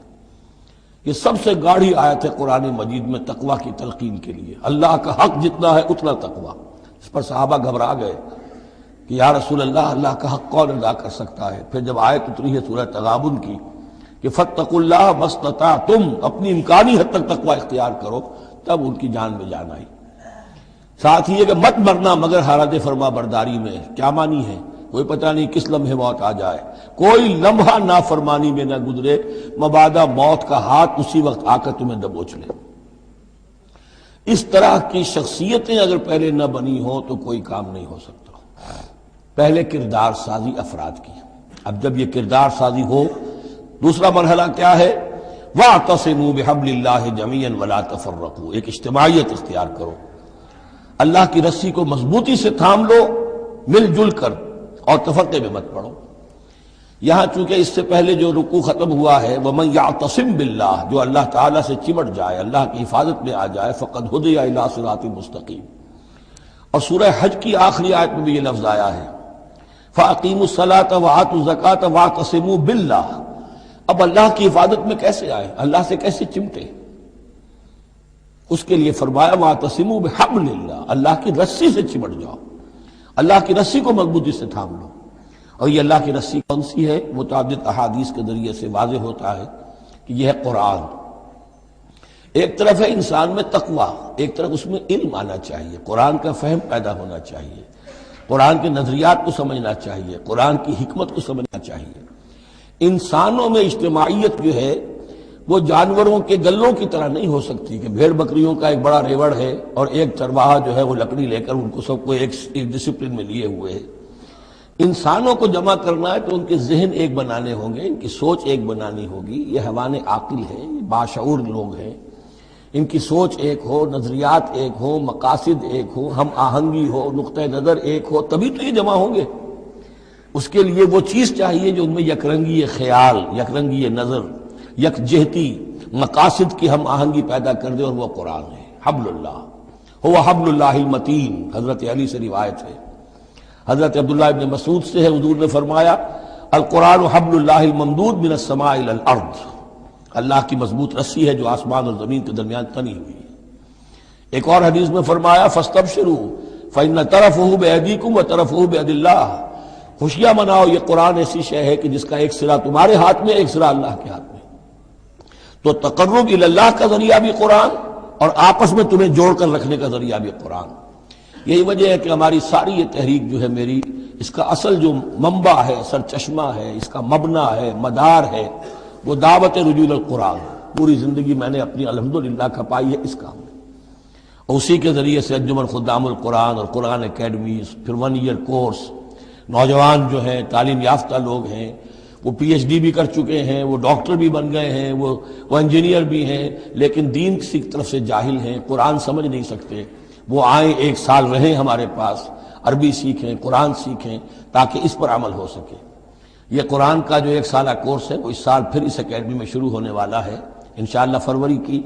یہ سب سے گاڑھی آیت ہے قرآن مجید میں تقوی کی تلقین کے لیے۔ اللہ کا حق جتنا ہے اتنا تقوی۔ اس پر صحابہ گھبرا گئے کہ یا رسول اللہ، اللہ کا حق کون ادا کر سکتا ہے؟ پھر جب آیت اتری ہے سورہ تغابن کی کہ فاتقوا اللہ ما استطعتم، اپنی امکانی حد تک تقوی اختیار کرو، تب ان کی جان میں جان آئی۔ ساتھ ہی یہ کہ مت مرنا مگر حالت فرما برداری میں۔ کیا معنی ہے؟ کوئی پتہ نہیں کس لمحے موت آ جائے، کوئی لمحہ نافرمانی میں نہ گزرے مبادا موت کا ہاتھ اسی وقت آ کر تمہیں دبوچ لے۔ اس طرح کی شخصیتیں اگر پہلے نہ بنی ہوں تو کوئی کام نہیں ہو سکتا۔ پہلے کردار سازی افراد کی، اب جب یہ کردار سازی ہو، دوسرا مرحلہ کیا ہے؟ وَاعْتَصِمُوا بِحَبْلِ اللَّهِ جَمِيعًا وَلَا تَفَرَّقُوا، ایک اجتماعیت اختیار کرو، اللہ کی رسی کو مضبوطی سے تھام لو، مل جل کر، اور تفرقے میں مت پڑو۔ یہاں چونکہ اس سے پہلے جو رکوع ختم ہوا ہے وَمَن يَعْتَصِم بِاللَّهِ، جو اللہ تعالیٰ سے چمٹ جائے، اللہ کی حفاظت میں آ جائے، فَقَدْ هُدِیَ إِلَىٰ صِرَاطٍ مُسْتَقِيمٍ۔ اور سورہ حج کی آخری آیت میں بھی یہ لفظ آیا ہے فَأَقِیمُوا الصَّلَاةَ وَآتُوا الزَّکَاةَ وَاعْتَصِمُوا بِاللَّهِ۔ اب اللہ کی حفاظت میں کیسے آئے، اللہ سے کیسے چمٹے؟ اس کے لیے فرمایا وَاعْتَصِمُوا بِحَبْلِ اللَّهِ، اللہ کی رسی سے چمٹ جاؤ، اللہ کی رسی کو مضبوطی سے تھام لو۔ اور یہ اللہ کی رسی کون سی ہے؟ متعدد احادیث کے ذریعے سے واضح ہوتا ہے کہ یہ ہے قرآن۔ ایک طرف ہے انسان میں تقوی، ایک طرف اس میں علم آنا چاہیے، قرآن کا فہم پیدا ہونا چاہیے، قرآن کے نظریات کو سمجھنا چاہیے، قرآن کی حکمت کو سمجھنا چاہیے۔ انسانوں میں اجتماعیت جو ہے وہ جانوروں کے گلوں کی طرح نہیں ہو سکتی کہ بھیڑ بکریوں کا ایک بڑا ریوڑ ہے اور ایک چرواہا جو ہے وہ لکڑی لے کر ان کو سب کو ایک ڈسپلن میں لیے ہوئے ہے۔ انسانوں کو جمع کرنا ہے تو ان کے ذہن ایک بنانے ہوں گے، ان کی سوچ ایک بنانی ہوگی۔ یہ حیوان عاقل ہیں، یہ باشعور لوگ ہیں، ان کی سوچ ایک ہو، نظریات ایک ہو، مقاصد ایک ہو، ہم آہنگی ہو، نقطہ نظر ایک ہو، تبھی تو یہ جمع ہوں گے۔ اس کے لیے وہ چیز چاہیے جو ان میں یکرنگی خیال، یکرنگی نظر، یکجہتی مقاصد کی ہم آہنگی پیدا کر دے، اور وہ قرآن ہے۔ حبل اللہ هو حبل اللہ المتین، حضرت علی سے روایت ہے، حضرت عبداللہ ابن مسعود سے ہے، حضور نے فرمایا القرآن حبل اللہ الممدود من السماء الى الارض، اللہ کی مضبوط رسی ہے جو آسمان اور زمین کے درمیان تنی ہوئی ہے۔ ایک اور حدیث میں فرمایا فاستبشروا فإن طرفه بأيديكم وطرفه بيد اللہ، خوشیاں مناؤ، یہ قرآن ایسی شے ہے کہ جس کا ایک سرا تمہارے ہاتھ میں، ایک سرا اللہ کے ہاتھ میں۔ تو تقرب الی اللہ کا ذریعہ بھی قرآن، اور آپس میں تمہیں جوڑ کر رکھنے کا ذریعہ بھی قرآن۔ یہی وجہ ہے کہ ہماری ساری یہ تحریک جو ہے میری، اس کا اصل جو منبع ہے، سرچشمہ ہے، اس کا مبنی ہے، مدار ہے، وہ دعوت رجوع القرآن۔ پوری زندگی میں نے اپنی الحمدللہ کھپائی ہے اس کام میں، اور اسی کے ذریعے سے انجمن خدام القرآن اور قرآن اکیڈمیز، پھر 1 ایئر کورس، نوجوان جو ہیں، تعلیم یافتہ لوگ ہیں، وہ پی ایچ ڈی بھی کر چکے ہیں، وہ ڈاکٹر بھی بن گئے ہیں، وہ انجینئر بھی ہیں، لیکن دین کی طرف سے جاہل ہیں، قرآن سمجھ نہیں سکتے۔ وہ آئیں، 1 سال رہیں ہمارے پاس، عربی سیکھیں، قرآن سیکھیں، تاکہ اس پر عمل ہو سکے۔ یہ قرآن کا جو 1 سالہ کورس ہے وہ اس سال پھر اس اکیڈمی میں شروع ہونے والا ہے، انشاءاللہ فروری کی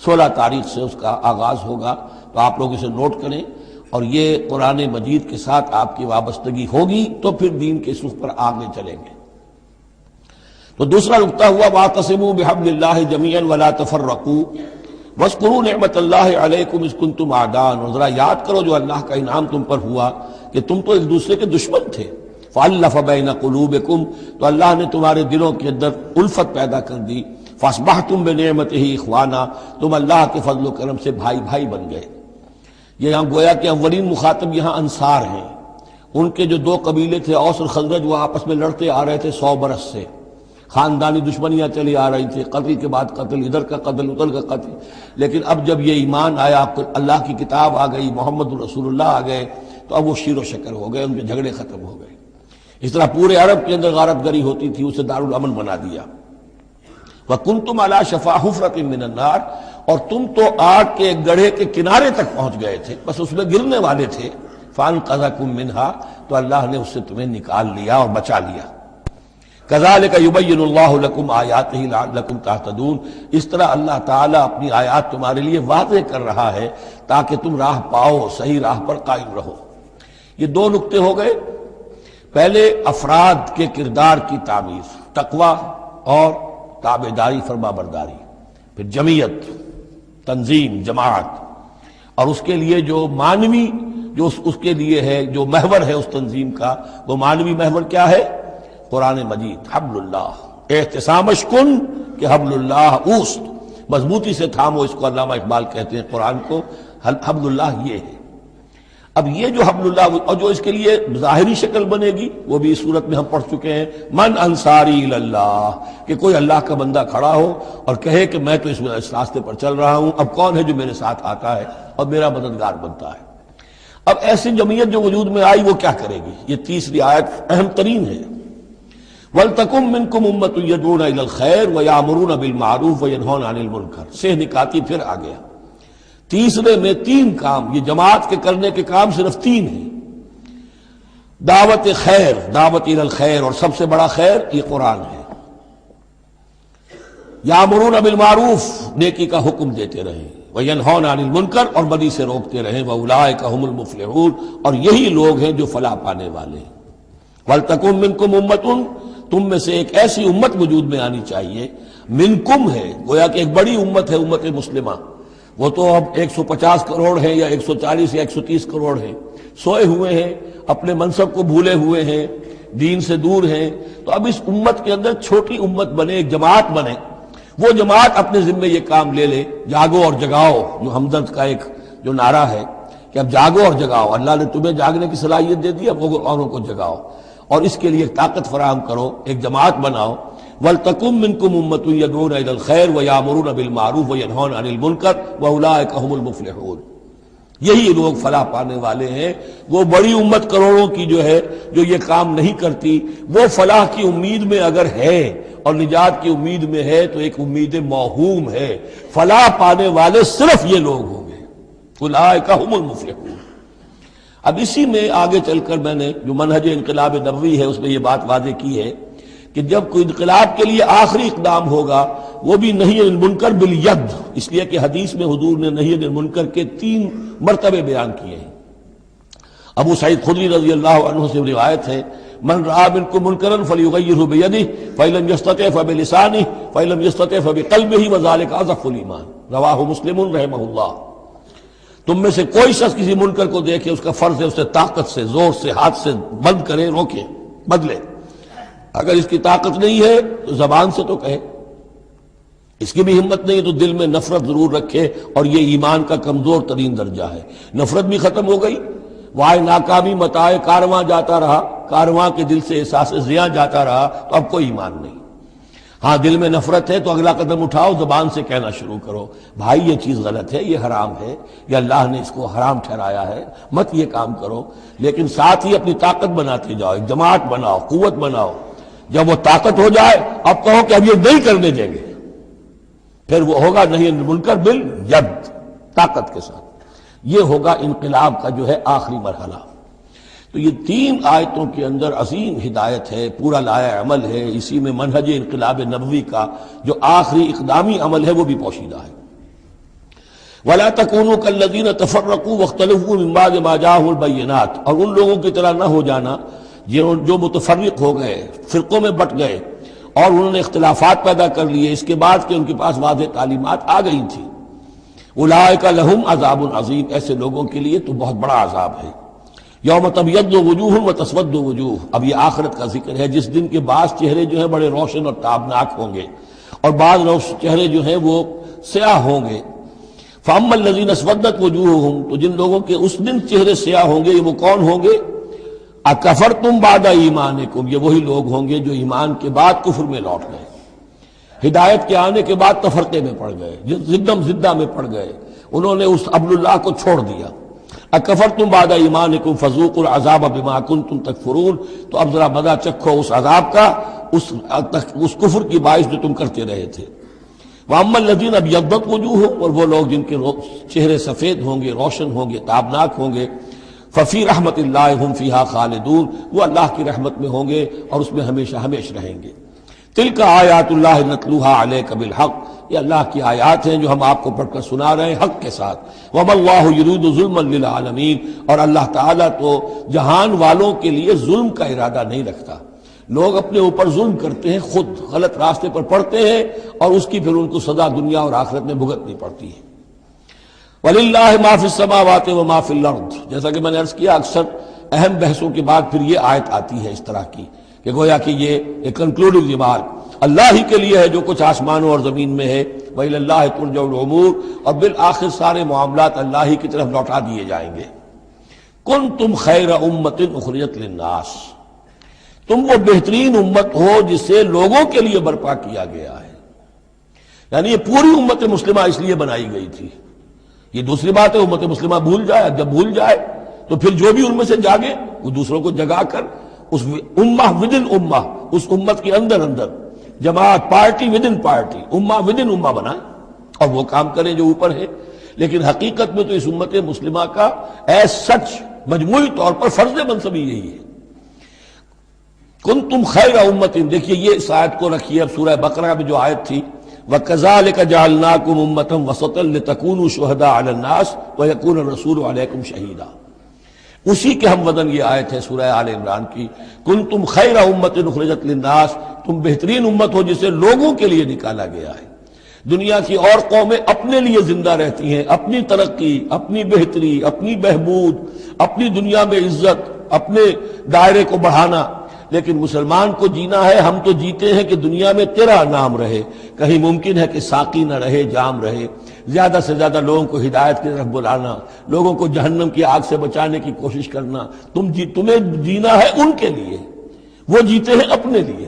16 تاریخ سے اس کا آغاز ہوگا، تو آپ لوگ اسے نوٹ کریں، اور یہ قرآن مجید کے ساتھ آپ کی وابستگی ہوگی تو پھر دین کے سوکھ پر آگے چلیں گے۔ تو دوسرا نقطہ ہوا واعتصموا بحبل اللہ جمیعا ولا تفرقوا واذکروا نعمت اللہ علیکم اذ کنتم اعداء، اور ذرا یاد کرو جو اللہ کا انعام تم پر ہوا کہ تم تو ایک دوسرے کے دشمن تھے، فالف بین قلوبکم، تو اللہ نے تمہارے دلوں کے اندر الفت پیدا کر دی، فاصبحتم بنعمتہ اخوانا، تم اللہ کے فضل و کرم سے بھائی بھائی بن گئے۔ یہ یہاں گویا کہ اولین مخاطب یہاں انصار ہیں، ان کے جو 2 قبیلے تھے اوس اور خزرج، وہ آپس میں لڑتے آ رہے تھے 100 برس سے، خاندانی دشمنیاں چلی آ رہی تھی، قتل کے بعد قتل، ادھر کا قتل ادھر کا قتل، لیکن اب جب یہ ایمان آیا، اللہ کی کتاب آ گئی، محمد رسول اللہ آ گئے، تو اب وہ شیر و شکر ہو گئے، ان کے جھگڑے ختم ہو گئے۔ اس طرح پورے عرب کے اندر غارت گری ہوتی تھی، اسے دارالامن بنا دیا۔ وَكُنْتُمْ عَلَىٰ شَفَا حُفْرَةٍ مِّنَ النَّارِ، اور تم تو آگ کے ایک گڑھے کے کنارے تک پہنچ گئے تھے، بس اس میں گرنے والے تھے، فَأَنْقَذَكُم مِّنْهَا، تو اللہ نے اس سے تمہیں نکال لیا اور بچا لیا۔ كَذَلِكَ يُبَيِّنُ اللَّهُ لَكُمْ آيَاتِهِ لَعَلَّكُمْ تَهْتَدُونَ، اس طرح اللہ تعالیٰ اپنی آیات تمہارے لیے واضح کر رہا ہے تاکہ تم راہ پاؤ، صحیح راہ پر قائم رہو۔ یہ 2 نقطے ہو گئے، پہلے افراد کے کردار کی تعمیر، تقوی اور تابعداری، فرما برداری، پھر جمعیت، تنظیم، جماعت، اور اس کے لیے جو معنوی، جو اس کے لیے ہے، جو محور ہے اس تنظیم کا، وہ معنوی محور کیا ہے؟ قرآن مجید، حبل اللہ، احتسامش کن کہ حبل اللہ اوست، مضبوطی سے تھامو، اس کو علامہ اقبال کہتے ہیں قرآن کو، حبل اللہ یہ ہے۔ اب یہ جو حبل اللہ، اور جو اس کے لیے ظاہری شکل بنے گی وہ بھی اس صورت میں ہم پڑھ چکے ہیں، من انصاری اللہ، کہ کوئی اللہ کا بندہ کھڑا ہو اور کہے کہ میں تو اس راستے پر چل رہا ہوں، اب کون ہے جو میرے ساتھ آتا ہے اور میرا مددگار بنتا ہے۔ اب ایسی جمعیت جو وجود میں آئی وہ کیا کرے گی؟ یہ تیسری آیت اہم ترین ہے، وَلْتَكُن مِّنكُمْ أُمَّةٌ يَدْعُونَ إِلَى الْخَيْرِ وَيَأْمُرُونَ بِالْمَعْرُوفِ وَيَنْهَوْنَ عَنِ الْمُنكَرِ، سے نکاتی پھر آ گیا۔ تیسرے میں 3 کام، یہ جماعت کے کرنے کے کام صرف 3 ہیں، دعوت خیر، دعوت الی الخیر، اور سب سے بڑا خیر یہ قرآن ہے۔ یامرون بالمعروف، نیکی کا حکم دیتے رہیں، وینہون عن المنکر، اور بدی سے روکتے رہیں، واولئک هم المفلحون، اور یہی لوگ ہیں جو فلاح پانے والے ہیں۔ ولتکن منکم امۃ، تم میں سے ایک ایسی امت وجود میں آنی چاہیے، منکم ہے، گویا کہ ایک بڑی امت ہے، امت مسلمہ، وہ تو اب 150 کروڑ ہیں یا 140 یا 130 کروڑ ہیں، سوئے ہوئے ہیں، اپنے منصب کو بھولے ہوئے ہیں، دین سے دور ہیں، تو اب اس امت کے اندر چھوٹی امت بنے، ایک جماعت بنے، وہ جماعت اپنے ذمے یہ کام لے لے، جاگو اور جگاؤ، جو ہمدرد کا ایک جو نعرہ ہے کہ اب جاگو اور جگاؤ، اللہ نے تمہیں جاگنے کی صلاحیت دے دی، اب اوروں کو جگاؤ، اور اس کے لیے طاقت فراہم کرو، ایک جماعت بناؤ۔ وَلْتَكُن مِّنكُمْ أُمَّةٌ يَدْعُونَ إِلَى الْخَيْرِ وَيَأْمُرُونَ بِالْمَعْرُوفِ وَيَنْهَوْنَ عَنِ الْمُنكَرِ وَأُولَٰئِكَ هُمُ الْمُفْلِحُونَ، یہی لوگ فلاح پانے والے ہیں۔ وہ بڑی امت کروڑوں کی جو ہے، جو یہ کام نہیں کرتی، وہ فلاح کی امید میں اگر ہے اور نجات کی امید میں ہے تو ایک امید موہوم ہے، فلاح پانے والے صرف یہ لوگ ہوں گے، اولئک هم المفلحون۔ اب اسی میں آگے چل کر میں نے جو منہج انقلاب نبوی ہے اس میں یہ بات واضح کی ہے کہ جب کوئی انقلاب کے لیے آخری اقدام ہوگا وہ بھی نہی عن المنکر بالید، اس لیے کہ حدیث میں حضور نے نہی عن المنکر کے 3 مرتبے بیان کیے ہیں۔ ابو سعید خدری رضی اللہ عنہ سے روایت ہے، من رآ منکم منکرا فلیغیرہ بیدہ فإن لم یستطع فبلسانہ فإن لم یستطع فبقلبہ وذلک اضعف الایمان، رواہ مسلم رحمہ اللہ۔ تم میں سے کوئی شخص کسی منکر کو دیکھے، اس کا فرض ہے اسے طاقت سے، زور سے، ہاتھ سے بند کرے، روکے، بدلے۔ اگر اس کی طاقت نہیں ہے تو زبان سے تو کہے، اس کی بھی ہمت نہیں تو دل میں نفرت ضرور رکھے، اور یہ ایمان کا کمزور ترین درجہ ہے۔ نفرت بھی ختم ہو گئی، وائے ناکامی متائے کارواں جاتا رہا، کارواں کے دل سے احساس زیاں جاتا رہا، تو اب کوئی ایمان نہیں۔ ہاں دل میں نفرت ہے تو اگلا قدم اٹھاؤ، زبان سے کہنا شروع کرو، بھائی یہ چیز غلط ہے، یہ حرام ہے، یہ اللہ نے اس کو حرام ٹھہرایا ہے، مت یہ کام کرو، لیکن ساتھ ہی اپنی طاقت بناتے جاؤ، ایک جماعت بناؤ، قوت بناؤ، جب وہ طاقت ہو جائے اب کہو کہ اب یہ نہیں کرنے دیں گے، پھر وہ ہوگا نہیں منکر بالید، طاقت کے ساتھ۔ یہ ہوگا انقلاب کا جو ہے آخری مرحلہ۔ تو یہ 3 آیتوں کے اندر عظیم ہدایت ہے، پورا لایا عمل ہے، اسی میں منہج انقلاب نبوی کا جو آخری اقدامی عمل ہے وہ بھی پوشیدہ ہے۔ وَلَا تَكُونُوا كَالَّذِينَ تَفَرَّقُوا وَاخْتَلَفُوا مِن بَعْدِ مَا جَاءَهُمُ الْبَيِّنَاتُ، اور ان لوگوں کی طرح نہ ہو جانا جو متفرق ہو گئے، فرقوں میں بٹ گئے اور انہوں نے اختلافات پیدا کر لیے اس کے بعد کہ ان کے پاس واضح تعلیمات آ گئی تھیں۔ اولئک لہم عذاب عظیم، ایسے لوگوں کے لیے تو بہت بڑا عذاب ہے۔ یوم تبیض وجوہ وتسود وجوہ، اب یہ آخرت کا ذکر ہے جس دن کے بعض چہرے جو ہیں بڑے روشن اور تابناک ہوں گے اور بعض چہرے جو ہیں وہ سیاہ ہوں گے۔ فَأَمَّا الَّذِينَ اسْوَدَّتْ وُجُوهُهُمْ، تو جن لوگوں کے اس دن چہرے سیاہ ہوں گے، یہ وہ کون ہوں گے؟ اکفرتم بعد ایمانکم، یہ وہی لوگ ہوں گے جو ایمان کے بعد کفر میں لوٹ گئے، ہدایت کے آنے کے بعد تفرقے میں پڑ گئے، زدم زدہ میں پڑ گئے، انہوں نے اس عبد اللہ کو چھوڑ دیا۔ اکفرتم بعد ایمانکم فذوقوا العذاب بما کنتم تکفرون، تو اب ذرا مزہ چکھو اس عذاب کا، اس کفر کی باعث جو تم کرتے رہے تھے۔ وَأَمَّا الَّذِينَ ابْيَضَّتْ وُجُوهُهُمْ، اور وہ لوگ جن کے چہرے سفید ہوں گے، روشن ہوں گے، تابناک ہوں گے، ففی رحمت اللہ ہم فیہا خالدون، وہ اللہ کی رحمت میں ہوں گے اور اس میں ہمیشہ ہمیشہ رہیں گے۔ تلک آیات اللہ نتلوہا علیک بالحق، یہ اللہ کی آیات ہیں جو ہم آپ کو پڑھ کر سنا رہے ہیں حق کے ساتھ۔ وما اللہ یرید ظلما للعالمین، اور اللہ تعالیٰ تو جہان والوں کے لیے ظلم کا ارادہ نہیں رکھتا۔ لوگ اپنے اوپر ظلم کرتے ہیں، خود غلط راستے پر پڑتے ہیں اور اس کی پھر ان کو سزا دنیا اور آخرت میں بھگتنی پڑتی ہے۔ وَلِلَّهِ مَا فِي السَّمَاوَاتِ وَمَا فِي الْأَرْضِ، جیسا کہ میں نے عرض کیا اکثر اہم بحثوں کے بعد پھر یہ آیت آتی ہے اس طرح کی کہ گویا کہ یہ ایک کنکلوڈنگ ریمارک، اللہ ہی کے لیے ہے جو کچھ آسمانوں اور زمین میں ہے، وَإِلَى اللَّهِ تُرْجَعُ الْأُمُورُ، اور بالآخر سارے معاملات اللہ ہی کی طرف لوٹا دیے جائیں گے۔ كُنتُمْ خَيْرَ أُمَّةٍ أُخْرِجَتْ لِلنَّاسِ، تم وہ بہترین امت ہو جسے لوگوں کے لیے برپا کیا گیا ہے، یعنی یہ پوری امت مسلمہ اس لیے بنائی گئی تھی۔ یہ دوسری بات ہے امت مسلمہ بھول جائے، جب بھول جائے تو پھر جو بھی ان میں سے جاگے وہ دوسروں کو جگا کر اس امہ ودن امہ، اس امت کے اندر اندر جماعت، پارٹی ودن پارٹی، امہ ودن امہ بنائیں اور وہ کام کریں جو اوپر ہے۔ لیکن حقیقت میں تو اس امت مسلمہ کا ایز سچ مجموعی طور پر فرض منصبی یہی ہے۔ کنتم خیر امت، دیکھیے یہ اس آیت کو رکھیے اب سورہ بقرہ میں جو آیت تھی، وَكَذَلِكَ جَعَلْنَاكُمْ أُمَّةً وَسَطًا لِتَكُونُوا شُهَدَاءَ عَلَى النَّاسِ وَيَكُونَ الرَّسُولُ عَلَيْكُمْ شَهِيدًا، اسی کے ہم وزن یہ آیت ہے سورہ آل عمران کی، کنتم خیر امت اخرجت للناس، تم بہترین امت ہو جسے لوگوں کے لیے نکالا گیا ہے۔ دنیا کی اور قومیں اپنے لیے زندہ رہتی ہیں، اپنی ترقی، اپنی بہتری، اپنی بہبود، اپنی دنیا میں عزت، اپنے دائرے کو بڑھانا، لیکن مسلمان کو جینا ہے، ہم تو جیتے ہیں کہ دنیا میں تیرا نام رہے، کہیں ممکن ہے کہ ساقی نہ رہے، جام رہے، زیادہ سے زیادہ لوگوں کو ہدایت کی طرف بلانا، لوگوں کو جہنم کی آگ سے بچانے کی کوشش کرنا۔ تمہیں جینا ہے ان کے لیے، وہ جیتے ہیں اپنے لیے۔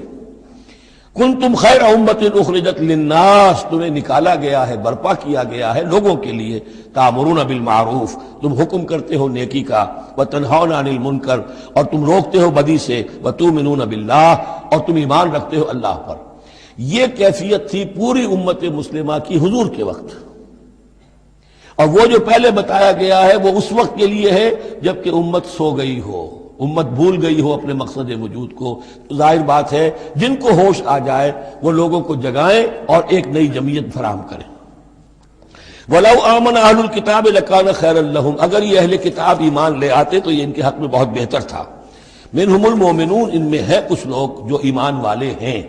کنتم خیر امت اخرجت للناس، تمہیں نکالا گیا ہے، برپا کیا گیا ہے لوگوں کے لیے۔ تامرون بالمعروف، تم حکم کرتے ہو نیکی کا، وتنہون عن المنکر، اور تم روکتے ہو بدی سے، وتؤمنون باللہ، اور تم ایمان رکھتے ہو اللہ پر۔ یہ کیفیت تھی پوری امت مسلمہ کی حضور کے وقت، اور وہ جو پہلے بتایا گیا ہے وہ اس وقت کے لیے ہے جب کہ امت سو گئی ہو، امت بھول گئی ہو اپنے مقصد وجود کو۔ تو ظاہر بات ہے جن کو ہوش آ جائے وہ لوگوں کو جگائیں اور ایک نئی جمعیت فراہم کریں۔ وَلَوْ آمَنَ أَهْلُ الْكِتَابِ لَكَانَ خَيْرًا لَهُمْ، اگر یہ اہل کتاب ایمان لے آتے تو یہ ان کے حق میں بہت بہتر تھا۔ مِنْهُمُ الْمُؤْمِنُونَ، ان میں ہے کچھ لوگ جو ایمان والے ہیں،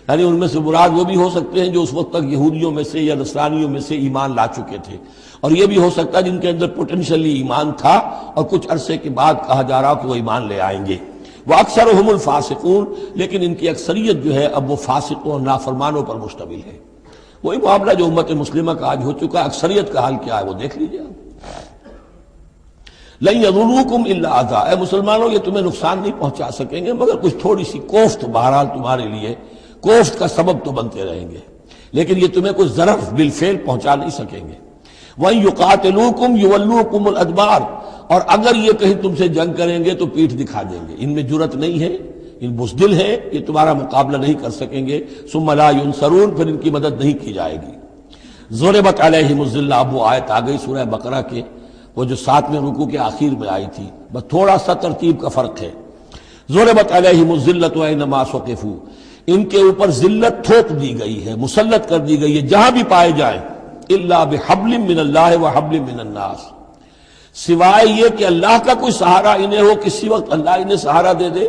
یعنی ان میں سے مراد وہ بھی ہو سکتے ہیں جو اس وقت تک یہودیوں میں سے یا نصرانیوں میں سے ایمان لا چکے تھے، اور یہ بھی ہو سکتا ہے جن کے اندر پوٹینشلی ایمان تھا اور کچھ عرصے کے بعد کہا جا رہا کہ وہ ایمان لے آئیں گے۔ وَأَكْثَرُهُمُ الْفَاسِقُونَ، لیکن ان کی اکثریت جو ہے اب وہ فاسقوں اور نافرمانوں پر مشتمل ہے۔ وہی معاملہ جو امت مسلمہ کا آج ہو چکا، اکثریت کا حال کیا ہے وہ دیکھ لیجیے آپ۔ لَن يَضُرُّوكُمْ إِلَّا أَذًى، اے مسلمانوں یہ تمہیں نقصان نہیں پہنچا سکیں گے مگر کچھ تھوڑی سی کوفت، بہرحال تمہارے لیے کوفت کا سبب تو بنتے رہیں گے، لیکن یہ تمہیں کچھ ضرر بالفعل پہنچا نہیں سکیں گے۔ وَإِن يُقَاتِلُوكُمْ يُوَلُّوكُمُ الْأَدْبَارَ، اور اگر یہ کہیں تم سے جنگ کریں گے تو پیٹھ دکھا دیں گے، ان میں جرت نہیں ہے ان بزدل ہیں، یہ تمہارا مقابلہ نہیں کر سکیں گے. ثم لا ینصرون، پھر ان کی مدد نہیں کی جائے گی. ضربت علیہم الذلہ، اب وہ آیت آ گئی سورہ بقرہ کے وہ جو 7ویں رکوع کے آخر میں آئی تھی، بس تھوڑا سا ترتیب کا فرق ہے. ضربت علیہم الذلۃ اینما ثقفوا، ان کے اوپر ذلت تھوپ دی گئی ہے، مسلط کر دی گئی ہے جہاں بھی پائے جائیں. الا بحبل من اللہ وحبل من الناس، سوائے یہ کہ اللہ کا کوئی سہارا انہیں ہو، کسی وقت اللہ انہیں سہارا دے دے،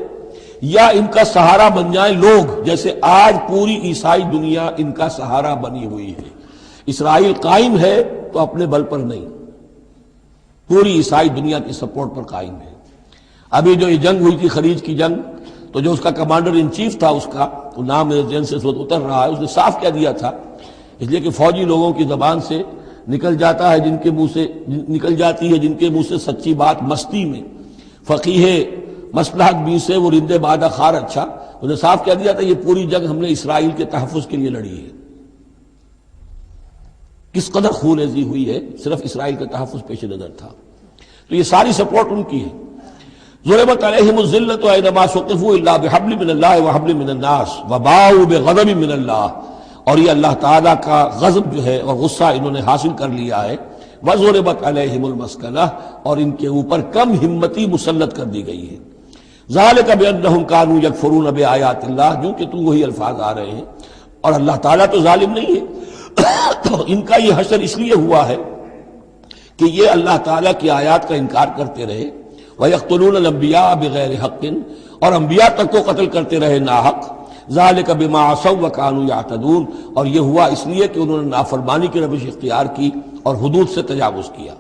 یا ان کا سہارا بن جائیں لوگ، جیسے آج پوری عیسائی دنیا ان کا سہارا بنی ہوئی ہے. اسرائیل قائم ہے تو اپنے بل پر نہیں، پوری عیسائی دنیا کی سپورٹ پر قائم ہے. ابھی جو یہ جنگ ہوئی تھی خلیج کی جنگ، تو جو اس کا کمانڈر ان چیف تھا، اس کا وہ نام میرے ذہن سے اس وقت اتر رہا ہے، اس نے صاف کہہ دیا تھا، اس لیے کہ فوجی لوگوں کی زبان سے نکل جاتا ہے جن کے منہ سے نکل جاتی ہے جن کے منہ سے سچی بات مستی میں، فقیہ مصلحت بھی سے وہ رندے بادہ خار اچھا. اس نے صاف کہہ دیا تھا یہ پوری جنگ ہم نے اسرائیل کے تحفظ کے لیے لڑی ہے. کس قدر خونریزی ہوئی ہے، صرف اسرائیل کا تحفظ پیش نظر تھا. تو یہ ساری سپورٹ ان کی ہے. ضربت علیہم الذلۃ اینما ثقفوا الا بحبل من اللہ وحبل من الناس وباؤوا بغضب من اللہ، اور یہ اللہ تعالیٰ کا غضب جو ہے اور غصہ انہوں نے حاصل کر لیا ہے. وضربت علیہم المسکنہ، اور ان کے اوپر کم ہمتی مسلط کر دی گئی ہے. ذالک بانہم کانوا یکفرون بآیات اللہ، جو کہ تو وہی الفاظ آ رہے ہیں، اور اللہ تعالیٰ تو ظالم نہیں ہے. تو ان کا یہ حشر اس لیے ہوا ہے کہ یہ اللہ تعالیٰ کی آیات کا انکار کرتے رہے. وَيَقْتُلُونَ الْأَنْبِيَاءَ بِغَيْرِ حَقٍّ، اور انبیاء تک کو قتل کرتے رہے ناحق. ذَلِكَ بِمَا عَصَوْا وَكَانُوا يَعْتَدُونَ، اور یہ ہوا اس لیے کہ انہوں نے نافرمانی کی روش اختیار کی اور حدود سے تجاوز کیا.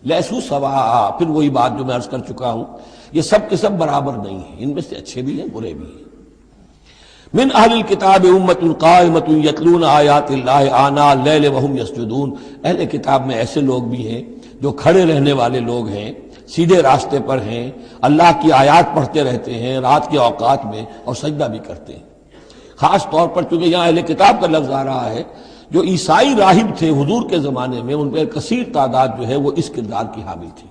لیسوا سواء، پھر وہی بات جو میں عرض کر چکا ہوں، یہ سب کے سب برابر نہیں ہیں، ان میں سے اچھے بھی ہیں برے بھی ہیں. من اہل الکتاب امۃ قائمۃ یتلون آیات اللہ آناء اللیل وہم یسجدون، اہل کتاب میں ایسے لوگ بھی ہیں جو کھڑے رہنے والے لوگ ہیں، سیدھے راستے پر ہیں، اللہ کی آیات پڑھتے رہتے ہیں رات کے اوقات میں اور سجدہ بھی کرتے ہیں. خاص طور پر چونکہ یہاں اہل کتاب کا لفظ آ رہا ہے، جو عیسائی راہب تھے حضور کے زمانے میں، ان پہ کثیر تعداد جو ہے وہ اس کردار کی حامل تھی.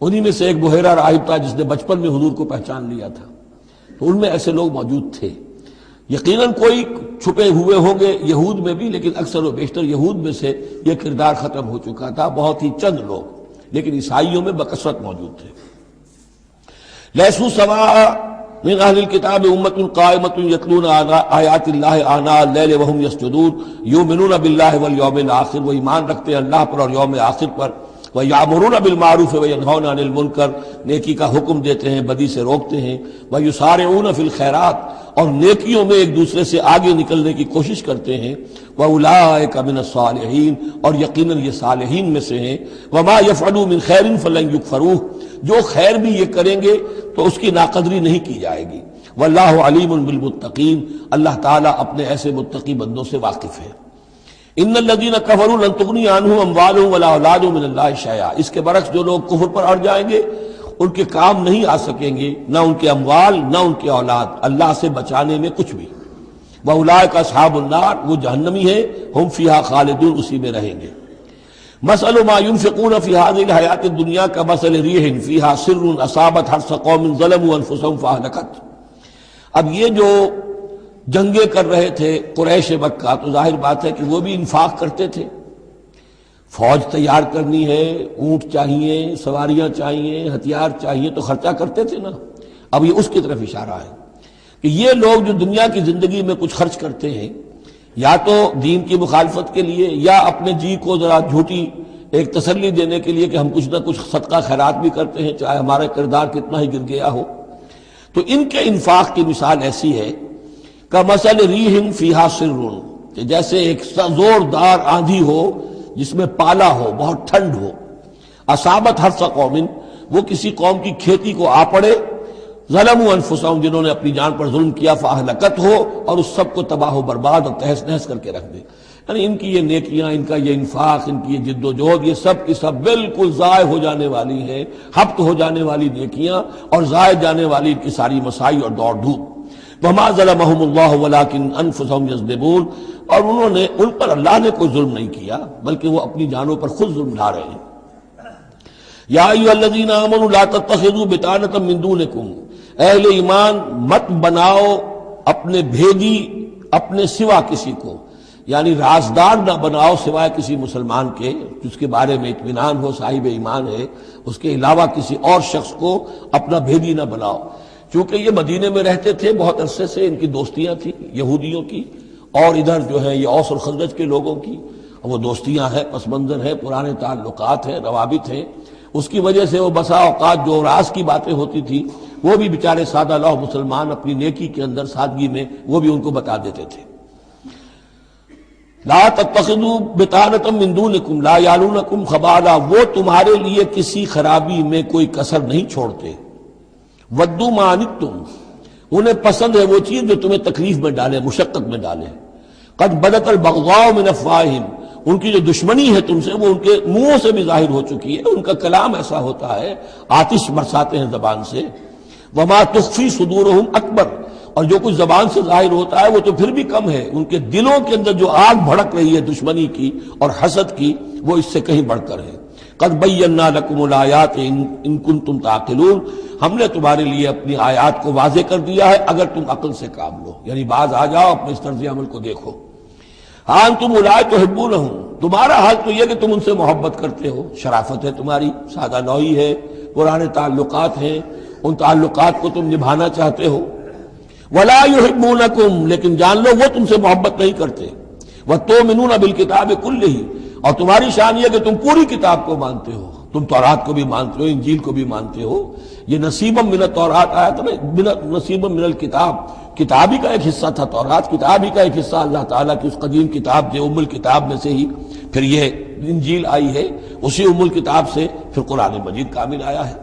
انہی میں سے ایک بحیرہ راہب تھا جس نے بچپن میں حضور کو پہچان لیا تھا. تو ان میں ایسے لوگ موجود تھے. یقیناً کوئی چھپے ہوئے ہوں گے یہود میں بھی، لیکن اکثر و بیشتر یہود میں سے یہ کردار ختم ہو چکا تھا. بہت ہی چند لوگ، لیکن عیسائیوں میں بکثرت موجود تھے. لیسوا سواء من اہل الکتاب امۃ قائمۃ یتلون آیات اللہ آناء اللیل وہم یسجدون یؤمنون باللہ والیوم الآخر، وہ ایمان رکھتے ہیں اللہ پر اور یوم آخر پر. وَيَأْمُرُونَ بِالْمَعْرُوفِ وَيَنْهَوْنَ عَنِ الْمُنْكَرِ، نیکی کا حکم دیتے ہیں بدی سے روکتے ہیں. وَيُسَارِعُونَ فِي الْخَيْرَاتِ، اور نیکیوں میں ایک دوسرے سے آگے نکلنے کی کوشش کرتے ہیں. وَأُولَٰئِكَ مِنَ الصَّالِحِينَ، اور یقیناً یہ صالحین میں سے ہیں. وَمَا يَفْعَلُوا مِنْ خَيْرٍ فَلَنْ يُكْفَرُوهُ، جو خیر بھی یہ کریں گے تو اس کی ناقدری نہیں کی جائے گی. وَاللَّهُ عَلِيمٌ بِالْمُتَّقِينَ، اللہ تعالیٰ اپنے ایسے متقی بندوں سے واقف ہے. ان الذين كفروا لن تغني عنهم اموالهم ولا اولادهم من الله شيئا، اس کے برعکس جو لوگ کفر پر اڑ جائیں گے ان کے کام نہیں آ سکیں گے، نہ ان کے اموال نہ ان کے اولاد اللہ سے بچانے میں کچھ بھی. واولئک اصحاب النار، وہ جہنمی ہیں، ہم فیہا خالدون، اسی میں رہیں گے. مثل ما ينفقون في هذه الحیات الدنیا كمثل ريح فيها سر اصابت حرث قوم ظلموا انفسهم فاهلكت. اب یہ جو جنگیں کر رہے تھے قریش مکہ، تو ظاہر بات ہے کہ وہ بھی انفاق کرتے تھے. فوج تیار کرنی ہے، اونٹ چاہیے، سواریاں چاہیے، ہتھیار چاہیے، تو خرچہ کرتے تھے نا. اب یہ اس کی طرف اشارہ ہے کہ یہ لوگ جو دنیا کی زندگی میں کچھ خرچ کرتے ہیں، یا تو دین کی مخالفت کے لیے، یا اپنے جی کو ذرا جھوٹی ایک تسلی دینے کے لیے کہ ہم کچھ نہ کچھ صدقہ خیرات بھی کرتے ہیں چاہے ہمارا کردار کتنا ہی گر گیا ہو. تو ان کے انفاق کی مثال ایسی ہے کمثل ریح فیہا سر، کہ جیسے ایک زوردار آندھی ہو جس میں پالا ہو، بہت ٹھنڈ ہو. اصابت حرث قوم، وہ کسی قوم کی کھیتی کو آ پڑے. ظلموا انفسہم، جنہوں نے اپنی جان پر ظلم کیا، فاہلکت ہو، اور اس سب کو تباہ و برباد اور تہس نہس کر کے رکھ دے. یعنی ان کی یہ نیکیاں، ان کا یہ انفاق، ان کی یہ جد و جہد، یہ سب کی سب بالکل ضائع ہو جانے والی ہیں، ہبط ہو جانے والی نیکیاں اور ضائع جانے والی ان کی ساری مساعی اور دوڑ دھوپ. وما ظلمهم اللہ ولکن انفسهم یظلمون، اور انہوں نے، ان پر اللہ نے کوئی ظلم نہیں کیا بلکہ وہ اپنی جانوں پر خود ظلم ڈھا رہے ہیں. یا ایھا الذین آمنوا لا تتخذوا بطانۃ من دونکم، اہل ایمان مت بناؤ اپنے بھیدی اپنے سوا کسی کو، یعنی رازدار نہ بناؤ سوائے کسی مسلمان کے جس کے بارے میں اطمینان ہو، صاحب ایمان ہے، اس کے علاوہ کسی اور شخص کو اپنا بھیدی نہ بناؤ۔ چونکہ یہ مدینے میں رہتے تھے بہت عرصے سے، ان کی دوستیاں تھیں یہودیوں کی، اور ادھر جو ہے یہ اوس اور خزرج کے لوگوں کی، وہ دوستیاں ہیں، پس منظر ہے، پرانے تعلقات ہیں، روابط ہیں، اس کی وجہ سے وہ بسا اوقات جو راز کی باتیں ہوتی تھی وہ بھی بیچارے سادہ لوح مسلمان اپنی نیکی کے اندر سادگی میں وہ بھی ان کو بتا دیتے تھے۔ لا تتخذوا بطانة من دونکم لا یعلونکم خبالا، وہ تمہارے لیے کسی خرابی میں کوئی کسر نہیں چھوڑتے۔ ودوا ما عنتم، انہیں پسند ہے وہ چیز جو تمہیں تکلیف میں ڈالے، مشقت میں ڈالے۔ قد بدت البغضاء من افواہہم، ان کی جو دشمنی ہے تم سے وہ ان کے منہوں سے بھی ظاہر ہو چکی ہے، ان کا کلام ایسا ہوتا ہے، آتش برساتے ہیں زبان سے۔ وما تخفی صدورہم اکبر، اور جو کچھ زبان سے ظاہر ہوتا ہے وہ تو پھر بھی کم ہے، ان کے دلوں کے اندر جو آگ بھڑک رہی ہے دشمنی کی اور حسد کی وہ اس سے کہیں بڑھ کر ہے۔ قد بینا لکم الآیات ان کنتم تعقلون، ہم نے تمہارے لیے اپنی آیات کو واضح کر دیا ہے اگر تم عقل سے کام لو، یعنی باز آ جاؤ، اپنے اس طرز عمل کو دیکھو۔ ہاں تم اولئک تحبونہم، تمہارا حال تو یہ کہ تم ان سے محبت کرتے ہو، شرافت ہے تمہاری، سادہ نوئی ہے، پرانے تعلقات ہیں، ان تعلقات کو تم نبھانا چاہتے ہو۔ ولا یحبونکم، لیکن جان لو وہ تم سے محبت نہیں کرتے۔ وتؤمنون بالکتاب کلہ، اور تمہاری شان یہ کہ تم پوری کتاب کو مانتے ہو، تم تورات کو بھی مانتے ہو، انجیل کو بھی مانتے ہو۔ یہ نصیبا من التورات آیا تھا نا، نصیبا من الکتاب، کتاب ہی کا ایک حصہ تھا تورات، کتاب ہی کا ایک حصہ اللہ تعالیٰ کی اس قدیم کتاب جو ام الکتاب میں سے ہی پھر یہ انجیل آئی ہے، اسی ام الکتاب سے پھر قرآن مجید کامل آیا ہے۔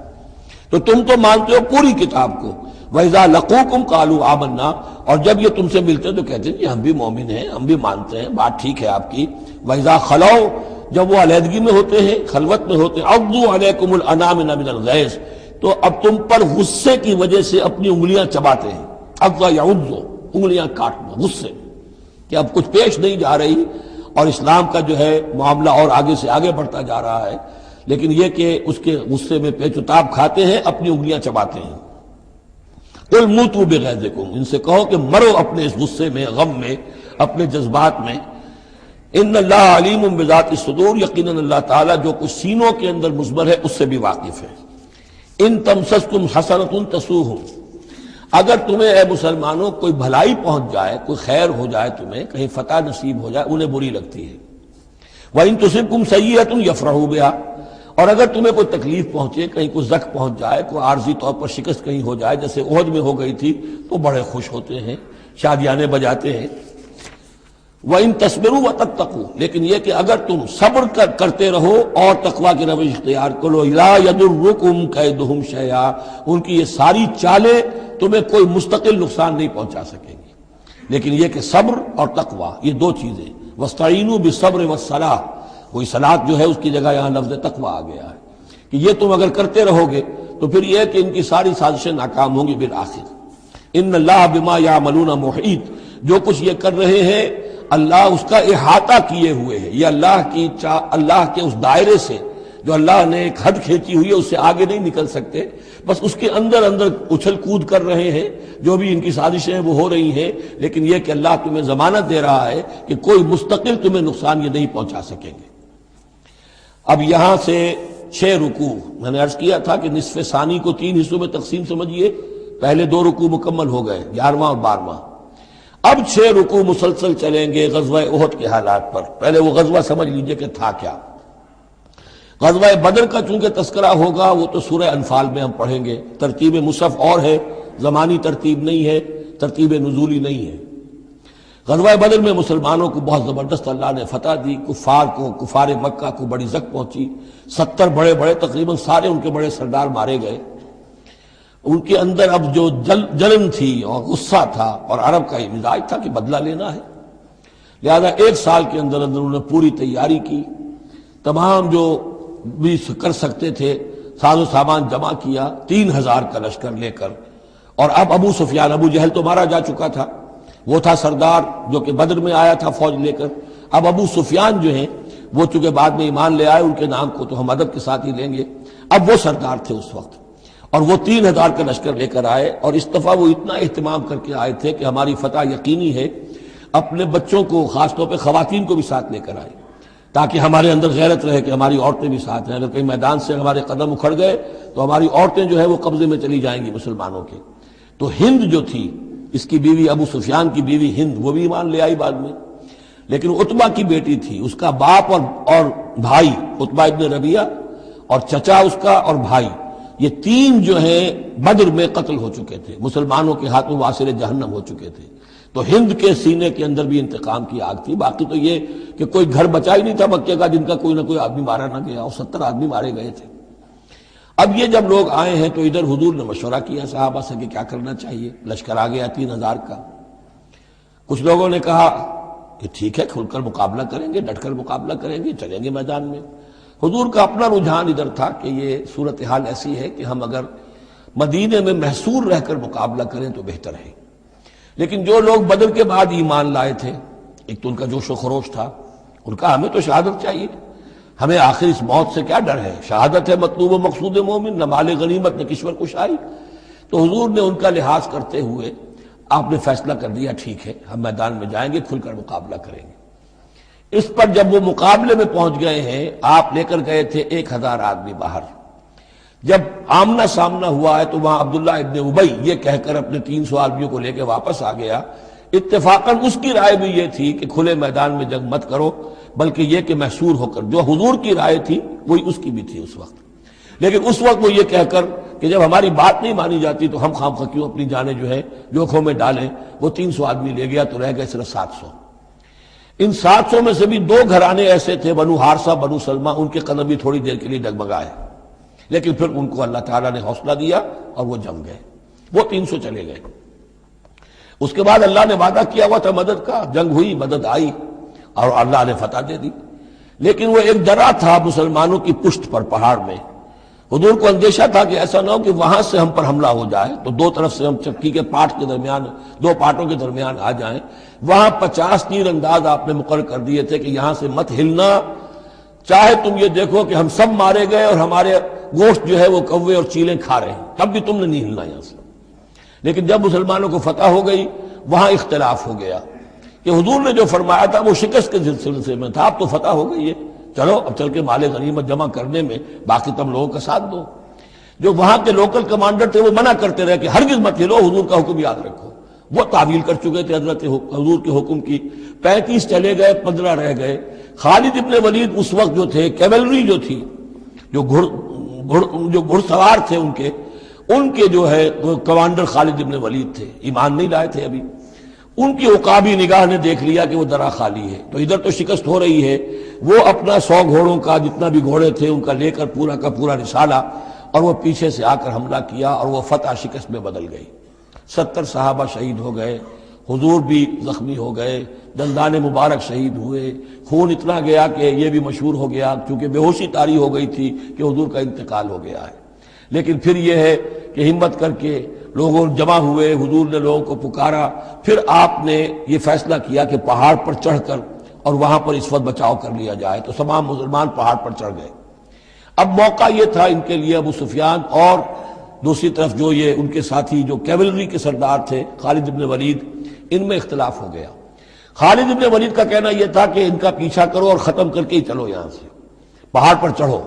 تو تم تو مانتے ہو پوری کتاب کو۔ وَإِذَا لَقُوكُمْ قَالُوا آمَنَّا، اور جب یہ تم سے ملتے تو کہتے ہیں کہ ہم بھی مومن ہیں، ہم بھی مانتے ہیں، بات ٹھیک ہے آپ کی۔ وَإِذَا خَلَوْا، جب وہ علیحدگی میں ہوتے ہیں، خلوت میں ہوتے ہیں، عَضُّوا عَلَيْكُمُ الْأَنَامِلَ مِنَ الْغَيْظِ، تو اب تم پر غصے کی وجہ سے اپنی انگلیاں چباتے ہیں۔ عَضَّ يَعُضُّ، انگلیاں کاٹنا غصے کہ اب کچھ پیش نہیں جا رہی، اور اسلام کا جو ہے معاملہ اور آگے سے آگے بڑھتا جا رہا ہے، لیکن یہ کہ اس کے غصے میں پیچ و تاب کھاتے ہیں، اپنی انگلیاں چباتے ہیں۔ قل موتوا بغیظکم، ان سے کہو کہ مرو اپنے اس غصے میں، غم میں، اپنے جذبات میں۔ ان اللہ علیم بذات الصدور، یقیناً اللہ تعالیٰ جو کچھ سینوں کے اندر مضمر ہے اس سے بھی واقف ہے۔ ان تمسسکم حسنۃ تسؤہم، اگر تمہیں اے مسلمانوں کوئی بھلائی پہنچ جائے، کوئی خیر ہو جائے، تمہیں کہیں فتح نصیب ہو جائے، انہیں بری لگتی ہے۔ وَإِن تُصِبْكُمْ سَیِّئَةٌ یفرحوا بِہَا، اور اگر تمہیں کوئی تکلیف پہنچے، کہیں کوئی زخم پہنچ جائے، کوئی عارضی طور پر شکست کہیں ہو جائے، جیسے احد میں ہو گئی تھی، تو بڑے خوش ہوتے ہیں، شادیانے بجاتے ہیں۔ وَإِن تَصْبِرُوا وَتَتَّقُوا، لیکن یہ کہ اگر تم صبر کرتے رہو اور تقویٰ کی روش اختیار کرو، لَا يَضُرُّكُمْ كَيْدُهُمْ شَيْئًا، ان کی یہ ساری چالیں تمہیں کوئی مستقل نقصان نہیں پہنچا سکیں گی۔ لیکن یہ کہ صبر اور تقویٰ یہ دو چیزیں، وَاسْتَعِینُوا بِالصَّبْرِ وَالصَّلَاةِ، وہی صلاۃ جو ہے اس کی جگہ یہاں لفظ تقویٰ آ گیا ہے کہ یہ تم اگر کرتے رہو گے تو پھر یہ کہ ان کی ساری سازشیں ناکام ہوں گی بالآخر۔ ان اللہ بما یعملون محیط، جو کچھ یہ کر رہے ہیں اللہ اس کا احاطہ کیے ہوئے ہے، یہ اللہ کے اس دائرے سے جو اللہ نے ایک حد کھینچی ہوئی ہے اس سے آگے نہیں نکل سکتے، بس اس کے اندر اندر اچھل کود کر رہے ہیں، جو بھی ان کی سازشیں وہ ہو رہی ہیں، لیکن یہ کہ اللہ تمہیں ضمانت دے رہا ہے کہ کوئی مستقل تمہیں نقصان یہ نہیں پہنچا سکیں گے۔ اب یہاں سے 6 رکوع، میں نے عرض کیا تھا کہ نصف ثانی کو 3 حصوں میں تقسیم سمجھیے، پہلے 2 رکوع مکمل ہو گئے، 11واں اور 12واں۔ اب 6 رکوع مسلسل چلیں گے غزوہ احد کے حالات پر۔ پہلے وہ غزوہ سمجھ لیجئے کہ تھا کیا۔ غزوہ بدر کا چونکہ تذکرہ ہوگا وہ تو سورہ انفال میں ہم پڑھیں گے، ترتیب مصحف اور ہے، زمانی ترتیب نہیں ہے، ترتیب نزولی نہیں ہے۔ غزوہ بدر میں مسلمانوں کو بہت زبردست اللہ نے فتح دی، کفار مکہ کو بڑی زک پہنچی، 70 بڑے بڑے تقریباً سارے ان کے بڑے سردار مارے گئے۔ ان کے اندر اب جو جلن تھی اور غصہ تھا، اور عرب کا یہ مزاج تھا کہ بدلہ لینا ہے، لہذا 1 سال کے اندر انہوں نے پوری تیاری کی، تمام جو بھی کر سکتے تھے ساز و سامان جمع کیا، 3000 کا لشکر لے کر۔ اور اب ابو سفیان، ابو جہل تو مارا جا چکا تھا، وہ تھا سردار جو کہ بدر میں آیا تھا فوج لے کر۔ اب ابو سفیان جو ہیں وہ چونکہ بعد میں ایمان لے آئے، ان کے نام کو تو ہم ادب کے ساتھ ہی لیں گے، اب وہ سردار تھے اس وقت۔ اور وہ 3000 کا لشکر لے کر آئے، اور اس دفعہ وہ اتنا اہتمام کر کے آئے تھے کہ ہماری فتح یقینی ہے، اپنے بچوں کو خاص طور پہ خواتین کو بھی ساتھ لے کر آئے تاکہ ہمارے اندر غیرت رہے کہ ہماری عورتیں بھی ساتھ ہیں، اگر کہیں میدان سے ہمارے قدم اکھڑ گئے تو ہماری عورتیں جو ہے وہ قبضے میں چلی جائیں گی مسلمانوں کے۔ تو ہند جو تھی، اس کی بیوی ابو سفیان کی بیوی ہند، وہ بھی ایمان لے آئی بعد میں، لیکن عتبہ کی بیٹی تھی، اس کا باپ اور بھائی عتبہ ابن ربیعہ اور چچا اس کا اور بھائی، یہ 3 جو ہیں بدر میں قتل ہو چکے تھے، مسلمانوں کے ہاتھوں واصل جہنم ہو چکے تھے۔ تو ہند کے سینے کے اندر بھی انتقام کی آگ تھی۔ باقی تو یہ کہ کوئی گھر بچا ہی نہیں تھا مکے کا جن کا کوئی نہ کوئی آدمی مارا نہ گیا، اور 70 آدمی مارے گئے تھے۔ اب یہ جب لوگ آئے ہیں تو ادھر حضور نے مشورہ کیا صحابہ سے کہ کیا کرنا چاہیے، لشکر آ گیا 3000 کا۔ کچھ لوگوں نے کہا کہ ٹھیک ہے، کھل کر مقابلہ کریں گے، ڈٹ کر مقابلہ کریں گے، چلیں گے میدان میں۔ حضور کا اپنا رجحان ادھر تھا کہ یہ صورتحال ایسی ہے کہ ہم اگر مدینے میں محصور رہ کر مقابلہ کریں تو بہتر ہے۔ لیکن جو لوگ بدر کے بعد ایمان لائے تھے، ایک تو ان کا جوش و خروش تھا، ان کا ہمیں تو شہادت چاہیے، ہمیں آخر اس موت سے کیا ڈر ہے، شہادت ہے مطلوب و مقصود مومن، نہ مال غنیمت نہ کشور کشائی۔ تو حضور نے ان کا لحاظ کرتے ہوئے آپ نے فیصلہ کر دیا ٹھیک ہے ہم میدان میں جائیں گے، کھل کر مقابلہ کریں گے۔ اس پر جب وہ مقابلے میں پہنچ گئے ہیں، آپ لے کر گئے تھے 1000 آدمی باہر۔ جب آمنا سامنا ہوا ہے تو وہاں عبداللہ ابن ابی یہ کہہ کر اپنے 300 آدمیوں کو لے کے واپس آ گیا۔ اتفاقاً اس کی رائے بھی یہ تھی کہ کھلے میدان میں جنگ مت کرو، بلکہ یہ کہ محصور ہو کر، جو حضور کی رائے تھی وہی اس کی بھی تھی اس وقت۔ لیکن اس وقت وہ یہ کہہ کر کہ جب ہماری بات نہیں مانی جاتی تو ہم خام خواہ کیوں اپنی جانیں جو ہے جوکھوں میں ڈالیں، وہ 300 آدمی لے گیا تو رہ گئے صرف 700۔ ان 700 میں سے بھی 2 گھرانے ایسے تھے، بنو حارثہ بنو سلمہ، ان کے قدم بھی تھوڑی دیر کے لیے ڈگمگائے، لیکن پھر ان کو اللہ تعالیٰ نے حوصلہ دیا اور وہ جم گئے، وہ 300 چلے گئے۔ اس کے بعد اللہ نے وعدہ کیا ہوا تھا مدد کا، جنگ ہوئی، مدد آئی اور اللہ نے فتح دے دی۔ لیکن وہ ایک ڈرا تھا مسلمانوں کی پشت پر پہاڑ میں۔ حضور کو اندیشہ تھا کہ ایسا نہ ہو کہ وہاں سے ہم پر حملہ ہو جائے تو 2 طرف سے ہم چکی کے پاٹ کے درمیان، 2 پاٹوں کے درمیان آ جائیں۔ وہاں 50 تیر انداز آپ نے مقرر کر دیے تھے کہ یہاں سے مت ہلنا، چاہے تم یہ دیکھو کہ ہم سب مارے گئے اور ہمارے گوشت جو ہے وہ کوے اور چیلیں کھا رہے ہیں، تب بھی تم نے نہیں ہلنا یہاں سے۔ لیکن جب مسلمانوں کو فتح ہو گئی وہاں اختلاف ہو گیا کہ حضور نے جو فرمایا تھا وہ شکست کے سلسلے میں تھا، اب تو فتح ہو گئی ہے، چلو اب چل کے مال غنیمت جمع کرنے میں باقی تم لوگوں کا ساتھ دو۔ جو وہاں کے لوکل کمانڈر تھے وہ منع کرتے رہے کہ ہرگز مت ہلو، حضور کا حکم یاد رکھو۔ وہ تعویل کر چکے تھے حضرت حضور کے حکم کی۔ 35 چلے گئے، 15 رہ گئے۔ خالد ابن ولید اس وقت جو تھے، کیولری جو تھی، جو گھڑ سوار تھے ان کے جو ہے کمانڈر خالد ابن ولید تھے، ایمان نہیں لائے تھے ابھی۔ ان کی عقابی نگاہ نے دیکھ لیا کہ وہ درا خالی ہے، تو ادھر تو شکست ہو رہی ہے، وہ اپنا 100 گھوڑوں کا جتنا بھی گھوڑے تھے ان کا لے کر پورا کا پورا رسالہ، اور وہ پیچھے سے آ کر حملہ کیا اور وہ فتح شکست میں بدل گئی۔ 70 صحابہ شہید ہو گئے، حضور بھی زخمی ہو گئے، دندان مبارک شہید ہوئے، خون اتنا گیا کہ یہ بھی مشہور ہو گیا کیونکہ بے ہوشی طاری ہو گئی تھی کہ حضور کا انتقال ہو گیا ہے۔ لیکن پھر یہ ہے کہ ہمت کر کے لوگوں جمع ہوئے، حضور نے لوگوں کو پکارا، پھر آپ نے یہ فیصلہ کیا کہ پہاڑ پر چڑھ کر اور وہاں پر اس وقت بچاؤ کر لیا جائے، تو تمام مسلمان پہاڑ پر چڑھ گئے۔ اب موقع یہ تھا ان کے لیے، ابو سفیان اور دوسری طرف جو یہ ان کے ساتھی جو کیولری کے سردار تھے خالد ابن ولید، ان میں اختلاف ہو گیا۔ خالد ابن ولید کا کہنا یہ تھا کہ ان کا پیچھا کرو اور ختم کر کے ہی چلو، یہاں سے پہاڑ پر چڑھو۔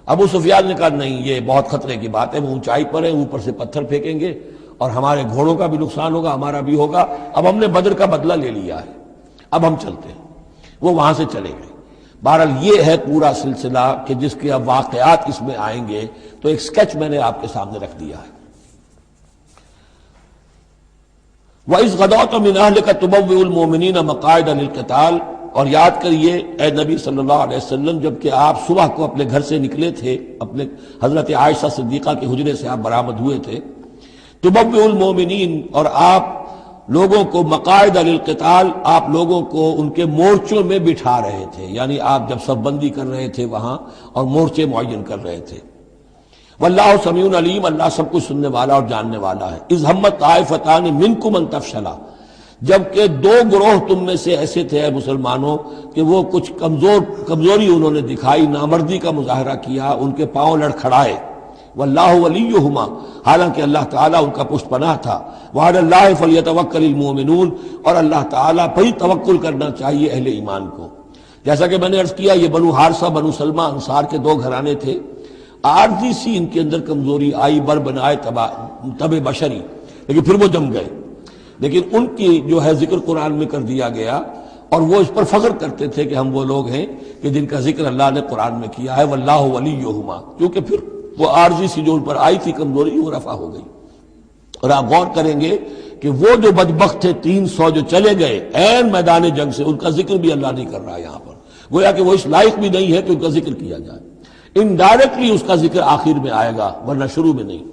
ابو سفیان نے کہا نہیں، یہ بہت خطرے کی بات ہے، وہ اونچائی پر ہے، اوپر سے پتھر پھینکیں گے اور ہمارے گھوڑوں کا بھی نقصان ہوگا، ہمارا بھی ہوگا، اب ہم نے بدر کا بدلہ لے لیا ہے، اب ہم چلتے ہیں۔ وہ وہاں سے چلے گئے۔ بہرحال یہ ہے پورا سلسلہ کہ جس کے اب واقعات اس میں آئیں گے، تو ایک سکیچ میں نے آپ کے سامنے رکھ دیا ہے۔ وَإِذْ غَدَوْتَ مِنْ أَهْلِكَ تُبَوِّئُ الْمُؤْمِنِينَ مَقَاعِدَ لِلْقِتَالِ، اور یاد کریے اے نبی صلی اللہ علیہ وسلم، جب کہ آپ صبح کو اپنے گھر سے نکلے تھے، اپنے حضرت عائشہ صدیقہ کے حجرے سے آپ برآمد ہوئے تھے، تُبَوِّئُ الْمُؤْمِنِينَ، اور آپ لوگوں کو مقاعد للقتال، آپ لوگوں کو ان کے مورچوں میں بٹھا رہے تھے، یعنی آپ جب صف بندی کر رہے تھے وہاں اور مورچے معین کر رہے تھے۔ واللہ سمیع علیم، اللہ سب کچھ سننے والا اور جاننے والا ہے۔ اذ ہمت طائفتان منکم ان تفشلا، جبکہ 2 گروہ تم میں سے ایسے تھے اے مسلمانوں کہ وہ کچھ کمزوری انہوں نے دکھائی، نامردی کا مظاہرہ کیا، ان کے پاؤں لڑکھڑائے، واللہ ولیہما، حالانکہ اللہ تعالیٰ ان کا پشت پناہ تھا، وعلی اللہ فلیتوکل المؤمنون، اور اللہ تعالیٰ پر ہی توکل کرنا چاہیے اہل ایمان کو۔ جیسا کہ میں نے عرض کیا، یہ بنو حارثہ بنو سلمہ انصار کے دو گھرانے تھے، عارضی سی ان کے اندر کمزوری آئی، بر بنائے تب بشری، لیکن پھر وہ جم گئے، لیکن ان کی جو ہے ذکر قرآن میں کر دیا گیا، اور وہ اس پر فخر کرتے تھے کہ ہم وہ لوگ ہیں کہ جن کا ذکر اللہ نے قرآن میں کیا ہے، واللہ ولیہما، کیونکہ پھر وہ عارضی سی جو ان پر آئی تھی کمزوری وہ رفع ہو گئی۔ اور آپ غور کریں گے کہ وہ جو بدبخت تھے 300 جو چلے گئے عین میدان جنگ سے، ان کا ذکر بھی اللہ نہیں کر رہا یہاں پر، گویا کہ وہ اس لائق بھی نہیں ہے کہ ان کا ذکر کیا جائے، انڈائریکٹلی اس کا ذکر آخر میں آئے گا ورنہ شروع میں نہیں۔